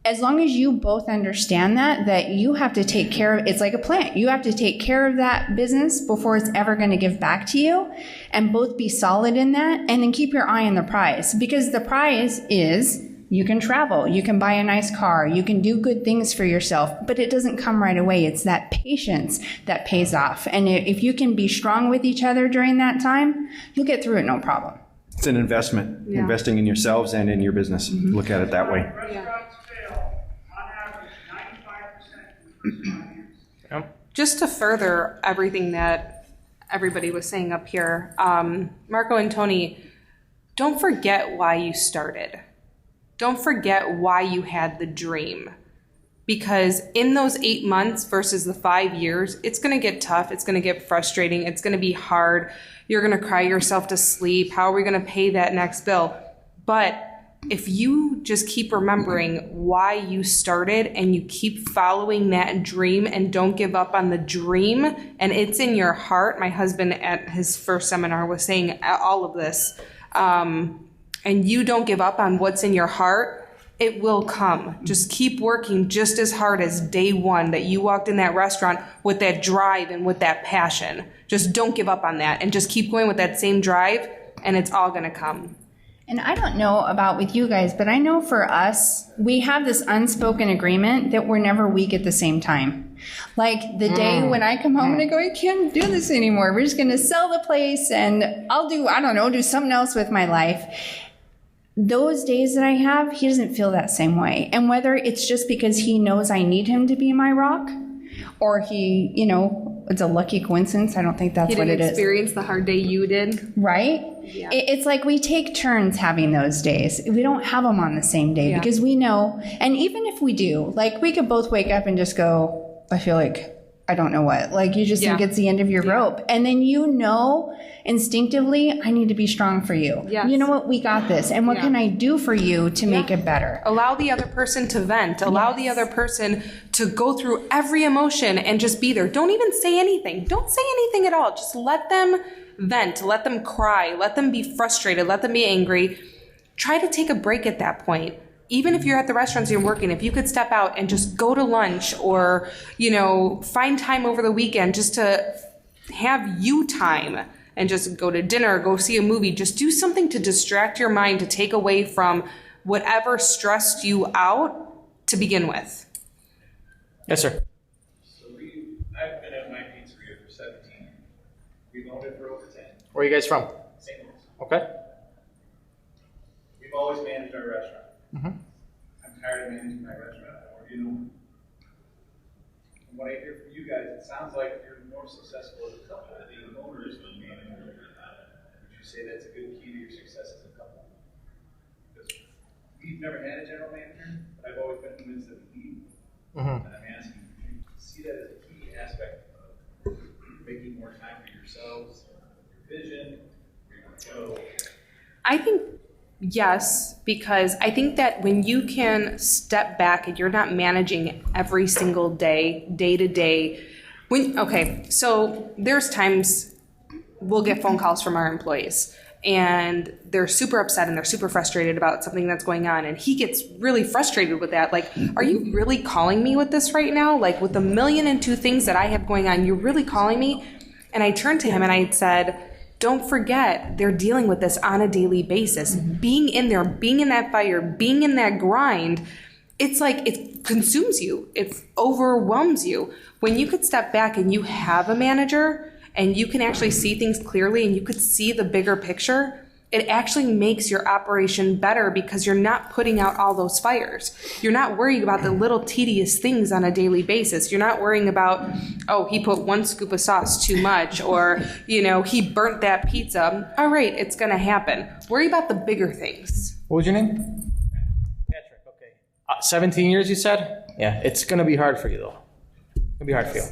As long as you both understand that you have to take care of, it's like a plant. You have to take care of that business before it's ever going to give back to you, and both be solid in that, and then keep your eye on the prize, because the prize is you can travel, you can buy a nice car, you can do good things for yourself, but it doesn't come right away. It's that patience that pays off. And if you can be strong with each other during that time, you'll get through it no problem. It's an investment, investing in yourselves and in your business. Look at it that way. Restaurants fail on average 95% in the first 5 years. Just to further everything that everybody was saying up here, Marco and Tony, don't forget why you started. Don't forget why you had the dream. Because in those 8 months versus the 5 years, it's going to get tough. It's going to get frustrating. It's going to be hard. You're going to cry yourself to sleep. How are we going to pay that next bill? But if you just keep remembering why you started and you keep following that dream and don't give up on the dream, and it's in your heart. My husband at his first seminar was saying all of this, and you don't give up on what's in your heart, it will come. Just keep working just as hard as day one that you walked in that restaurant with that drive and with that passion. Just don't give up on that and just keep going with that same drive, and it's all going to come. And I don't know about with you guys, but I know for us, we have this unspoken agreement that we're never weak at the same time. Like the day when I come home and I go, I can't do this anymore. We're just going to sell the place and I'll do something else with my life. Those days that I have, he doesn't feel that same way. And whether it's just because he knows I need him to be my rock, or he, it's a lucky coincidence. I don't think that's what it is. He didn't experience the hard day you did. Right? Yeah. It's like we take turns having those days. We don't have them on the same day because we know, and even if we do, like we could both wake up and just go, I feel like I don't know what. Like you just think it's the end of your rope. And then instinctively, I need to be strong for you. Yes. You know what? We got this. And what can I do for you to make it better? Allow the other person to vent. Allow the other person to go through every emotion and just be there. Don't even say anything. Don't say anything at all. Just let them vent. Let them cry. Let them be frustrated. Let them be angry. Try to take a break at that point. Even if you're at the restaurants you're working, if you could step out and just go to lunch or, find time over the weekend just to have you time and just go to dinner, go see a movie, just do something to distract your mind, to take away from whatever stressed you out to begin with. Yes, sir. So I've been at my pizzeria for 17 years. We've owned it for over 10. Where are you guys from? St. Louis. Okay. We've always managed our restaurant. Mm-hmm. I'm tired of managing my restaurant. I want you to know. From what I hear from you guys, it sounds like you're more successful as a couple than being owners and managers. Would you say that's a good key to your success as a couple? Because we've never had a general manager, but I've always been convinced that we need. And I'm asking, do you see that as a key aspect of making more time for yourselves, your vision, where you want to go? I think yes, because I think that when you can step back and you're not managing every single day, day to day, so there's times we'll get phone calls from our employees and they're super upset and they're super frustrated about something that's going on, and he gets really frustrated with that. Like, are you really calling me with this right now? Like, with 1,000,002 things that I have going on, you're really calling me? And I turned to him and I said, don't forget, they're dealing with this on a daily basis. Being in there, being in that fire, being in that grind, it's like it consumes you. It overwhelms you. When you could step back and you have a manager and you can actually see things clearly and you could see the bigger picture, it actually makes your operation better because you're not putting out all those fires. You're not worrying about the little tedious things on a daily basis. You're not worrying about, he put 1 scoop of sauce too much, or, he burnt that pizza. All right, it's going to happen. Worry about the bigger things. What was your name? Patrick, okay. 17 years, you said? Yeah, it's going to be hard for you, though. It'll be hard for you.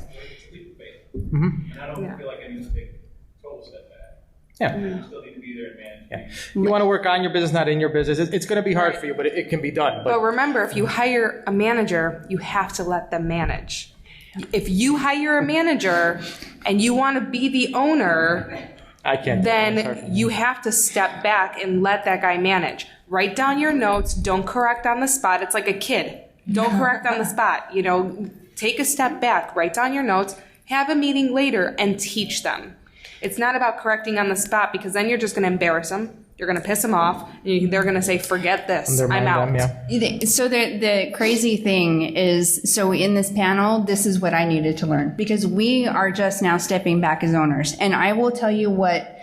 And I don't feel like I need to take a total step back. Yeah. You still need to be there and manage. Yeah. You want to work on your business, not in your business. It's going to be hard for you, but it can be done. But remember, if you hire a manager, you have to let them manage. If you hire a manager and you want to be the owner, I can't. then you have to step back and let that guy manage. Write down your notes. Don't correct on the spot. It's like a kid. Don't correct on the spot. You know, take a step back, write down your notes, have a meeting later, and teach them. It's not about correcting on the spot, because then you're just going to embarrass them. You're going to piss them off. And they're going to say, forget this. I'm out. So the crazy thing is, so in this panel, this is what I needed to learn, because we are just now stepping back as owners. And I will tell you what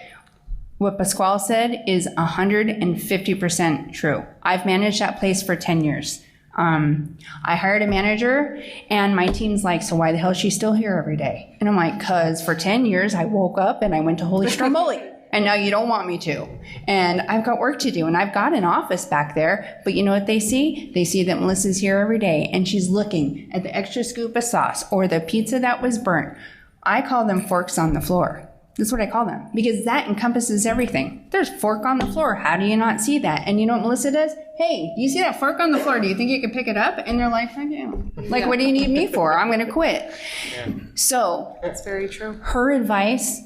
Pasquale said is 150% true. I've managed that place for 10 years. I hired a manager, and my team's like, so why the hell is she still here every day? And I'm like, cause for 10 years I woke up and I went to Holy Stromboli, and now you don't want me to. And I've got work to do, and I've got an office back there, but you know what they see? They see that Melissa's here every day, and she's looking at the extra scoop of sauce or the pizza that was burnt. I call them forks on the floor. That's what I call them, because that encompasses everything. There's fork on the floor. How do you not see that? And you know what Melissa does? Hey, do you see that fork on the floor? Do you think you can pick it up? And they're like, I do. Like, what do you need me for? I'm going to quit. Yeah. So that's very true. Her advice,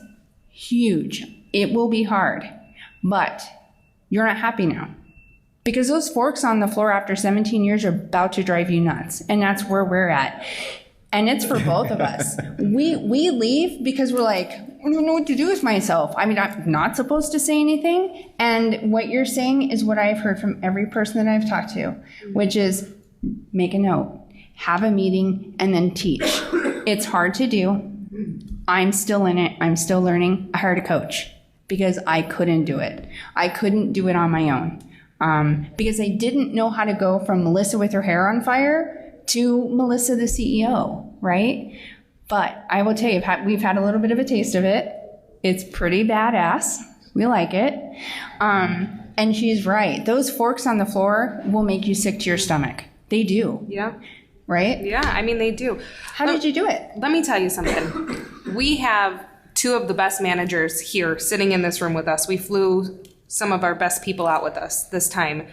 huge. It will be hard, but you're not happy now, because those forks on the floor after 17 years are about to drive you nuts. And that's where we're at. And it's for both of us. We leave because we're like, I don't know what to do with myself. I mean, I'm not supposed to say anything. And what you're saying is what I've heard from every person that I've talked to, which is make a note, have a meeting, and then teach. It's hard to do. I'm still in it. I'm still learning. I hired a coach because I couldn't do it. I couldn't do it on my own because I didn't know how to go from Melissa with her hair on fire to Melissa, the CEO, right? But I will tell you, we've had a little bit of a taste of it. It's pretty badass. We like it. And she's right. Those forks on the floor will make you sick to your stomach. They do. Yeah. Right? Yeah, I mean, they do. How did you do it? Let me tell you something. We have two of the best managers here sitting in this room with us. We flew some of our best people out with us this time.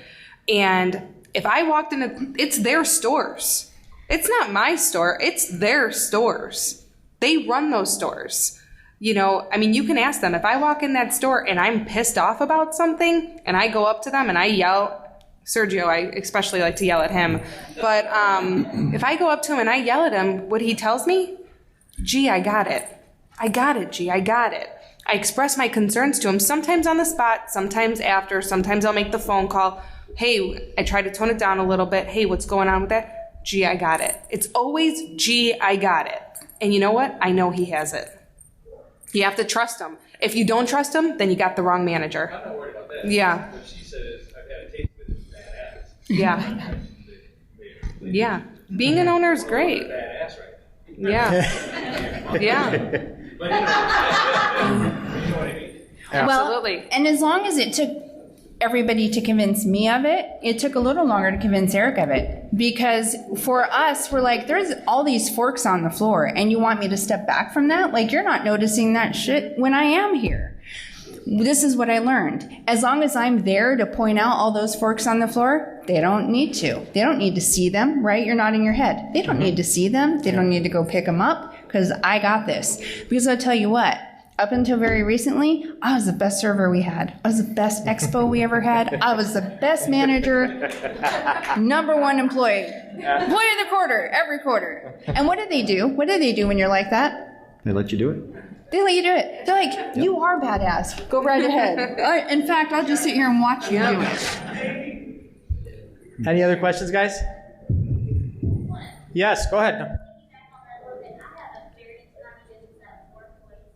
And if I walked in, it's their stores. It's not my store. It's their stores. They run those stores. You know, I mean, you can ask them. If I walk in that store and I'm pissed off about something and I go up to them and I yell, Sergio, I especially like to yell at him. But if I go up to him and I yell at him, what he tells me, gee, I got it. I got it, gee, I got it. I express my concerns to him, sometimes on the spot, sometimes after, sometimes I'll make the phone call. Hey, I try to tone it down a little bit. Hey, what's going on with that? Gee, I got it. It's always, gee, I got it. And you know what? I know he has it. You have to trust him. If you don't trust him, then you got the wrong manager. I'm not worried about that. Yeah. What she says, I've had a taste with it, badass. Yeah. Yeah. Being an owner is great. Badass right Yeah. Yeah. But you know what I mean? Absolutely. Well, and as long as it took everybody to convince me of it, it took a little longer to convince Eric of it. Because for us, we're like, there's all these forks on the floor, and you want me to step back from that? Like, you're not noticing that shit when I am here. This is what I learned. As long as I'm there to point out all those forks on the floor, they don't need to. They don't need to see them, right? You're nodding your head. They don't need to see them. They don't need to go pick them up, because I got this. Because I'll tell you what, up until very recently, I was the best server we had. I was the best expo we ever had. I was the best manager, #1 employee. Employee of the quarter, every quarter. And what do they do? What do they do when you're like that? They let you do it. They let you do it. They're like, you are badass. Go right ahead. In fact, I'll just sit here and watch you do it. Any other questions, guys? Yes, go ahead.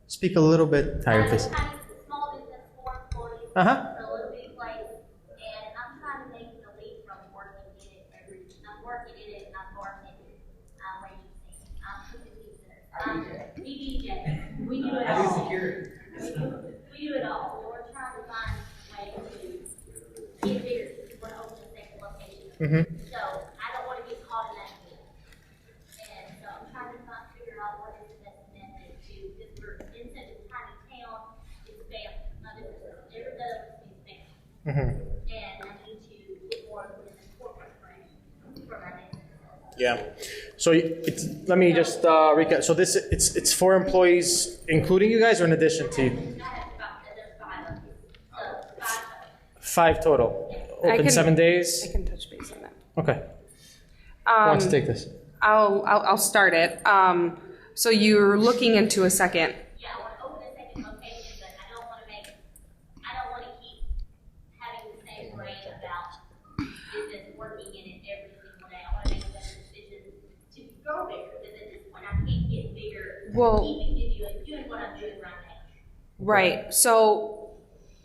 Speak a little bit higher, please. Small business, 4 employees, Uh-huh. a little big place, and I'm trying to make the leap from working in it I'm working in it, I'm working it, waitressing, I'm cooking pizzas, we DJ, we do it all. We do it all. We're trying to find ways to get bigger, we're opening a second location. So I don't want to get caught in that loop. And so I'm trying to figure out what is the best method to, because we're in such a tiny town, it's failed. And I need to work with a corporate brand for my business. Yeah. So let me just recap. So it's 4 employees, including you guys, or in addition to you? I have there's 5 of you. So 5 total. I Open can- 7 days. I can touch base on that. Okay. Who wants to take this? I'll start it. So you're looking into a second. yeah, I want to open a second location, but I don't want to keep having the same brain about business working in it every single day. I want to make a better decision to grow bigger, because at this point I can't get bigger. Well- Keeping doing what I'm doing right now. Right. So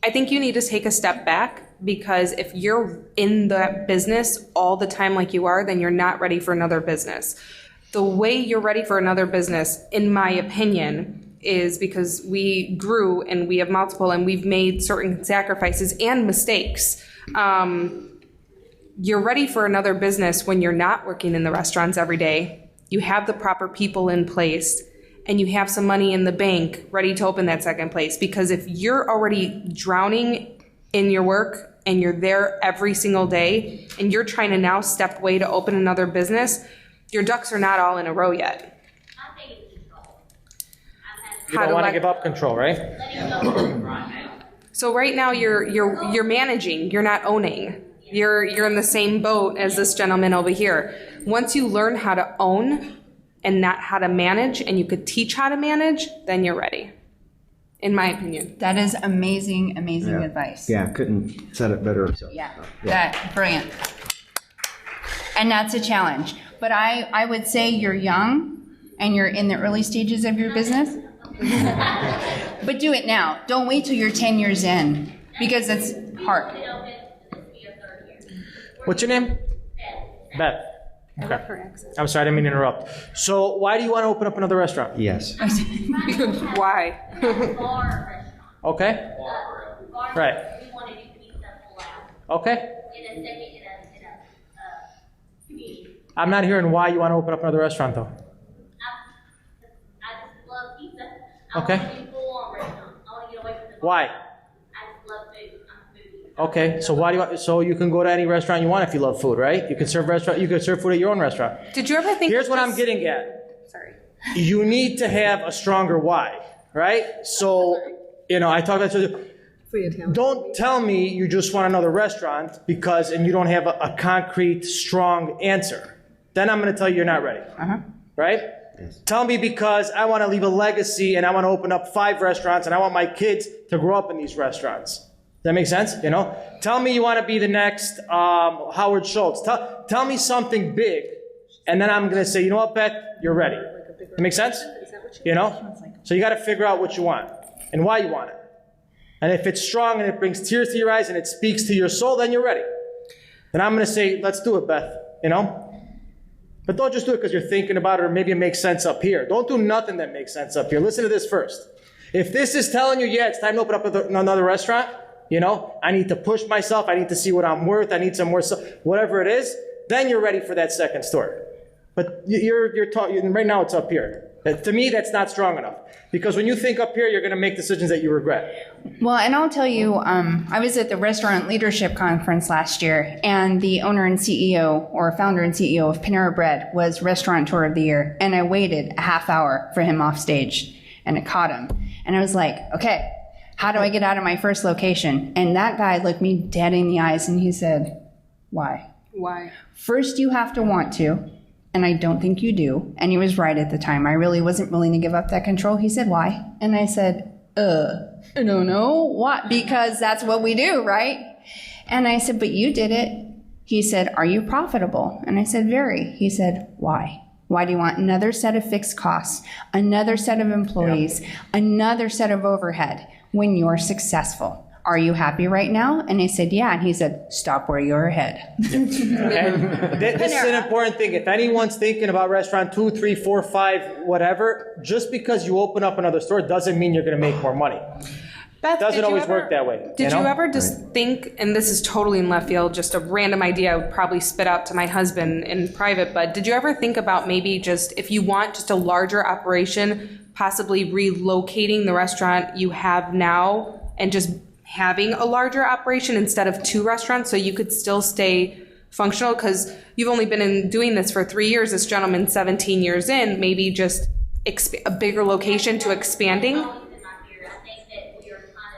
I think you need to take a step back, because if you're in that business all the time like you are, then you're not ready for another business. The way you're ready for another business, in my opinion, is because we grew and we have multiple and we've made certain sacrifices and mistakes. You're ready for another business when you're not working in the restaurants every day. You have the proper people in place, and you have some money in the bank ready to open that second place. Because if you're already drowning in your work and you're there every single day and you're trying to now step away to open another business, your ducks are not all in a row yet. I'm taking control. You How don't to want to let- give up control, right? Letting go right now. So right now you're managing, you're not owning. You're in the same boat as this gentleman over here. Once you learn how to own and not how to manage, and you could teach how to manage, then you're ready, in my opinion. That is amazing, amazing advice. Yeah, couldn't said it better. Yeah, that, brilliant. And that's a challenge. But I would say you're young and you're in the early stages of your business. But do it now. Don't wait till you're 10 years in, because it's hard. What's your name? Beth. Okay. I'm sorry, I didn't mean to interrupt. So why do you want to open up another restaurant? Yes. Why? Bar restaurant. Okay. Bar Right. We want to do pizza pull out Okay. in a community. I'm not hearing why you want to open up another restaurant, though. I just love pizza. Okay. I want to do full on restaurant. I want to get away from the. Why? I just love food. I'm a foodie. Okay. So why do you? So you can go to any restaurant you want if you love food, right? You can serve restaurant. You can serve food at your own restaurant. Did you ever think? Here's what I'm this- getting at. Sorry. You need to have a stronger why, right? So, I talk about. Don't tell me you just want another restaurant and you don't have a concrete, strong answer. Then I'm going to tell you you're not ready. Right? Yes. Tell me because I want to leave a legacy and I want to open up 5 restaurants and I want my kids to grow up in these restaurants. Does that make sense? Tell me you want to be the next Howard Schultz. Tell me something big, and then I'm going to say, you know what, Beth, you're ready. That makes sense? So you got to figure out what you want and why you want it. And if it's strong and it brings tears to your eyes and it speaks to your soul, then you're ready. Then I'm going to say, let's do it, Beth. But don't just do it because you're thinking about it or maybe it makes sense up here. Don't do nothing that makes sense up here. Listen to this first. If this is telling you, yeah, it's time to open up another restaurant, I need to push myself, I need to see what I'm worth, I need some more, whatever it is, then you're ready for that second store. But you're talking, right now it's up here. To me, that's not strong enough. Because when you think up here, you're going to make decisions that you regret. Well, and I'll tell you, I was at the Restaurant Leadership Conference last year, and the owner and CEO, or founder and CEO of Panera Bread, was Restaurateur of the Year. And I waited a half hour for him off stage, and it caught him. And I was like, okay, how do I get out of my first location? And that guy looked me dead in the eyes, and he said, why? Why? First, you have to want to. And I don't think you do. And he was right at the time. I really wasn't willing to give up that control. He said, why? And I said, I don't know. What? Because that's what we do, right? And I said, but you did it. He said, are you profitable? And I said, very. He said, why? Why do you want another set of fixed costs, another set of employees, another set of overhead when you're successful? Are you happy right now? And I said, yeah. And he said, stop where you're ahead. And this is an important thing. If anyone's thinking about restaurant 2, 3, 4, 5, whatever, just because you open up another store doesn't mean you're going to make more money. Beth, Doesn't did you always ever- work that way. Did you ever just think, and this is totally in left field, just a random idea I would probably spit out to my husband in private, but did you ever think about maybe just, if you want just a larger operation, possibly relocating the restaurant you have now and just having a larger operation instead of 2 restaurants, so you could still stay functional, because you've only been doing this for 3 years, this gentleman 17 years in, maybe just a bigger location to expanding. Always been my fear. I think that we are kind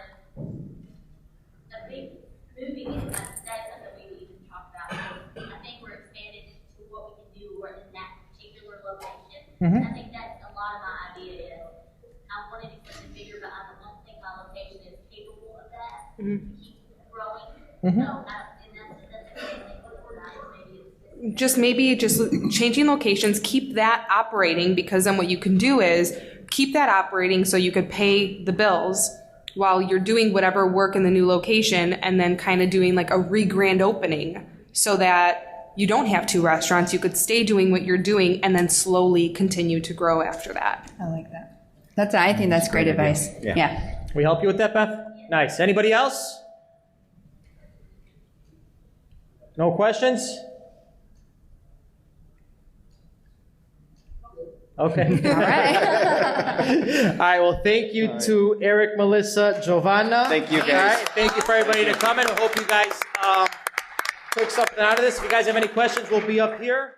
of a big moving in that's something we need to talk about. I think we're expanding to what we can do in that particular location. And I think that's a lot of my idea is I want to do something bigger, but I don't think my location is capable of that. Keep growing. So and that's the same thing with organized. Maybe just changing locations, keep that operating, because then what you can do is keep that operating so you could pay the bills while you're doing whatever work in the new location, and then kind of doing like a re-grand opening so that you don't have 2 restaurants. You could stay doing what you're doing and then slowly continue to grow after that. I like that. I think that's great advice. Yeah. We help you with that, Beth? Nice. Anybody else? No questions? Okay. All right. All right, well, thank you to Eric, Melissa, Giovanna. Thank you, guys. All right, thank you for everybody to come in. I hope you guys took something out of this. If you guys have any questions, we'll be up here.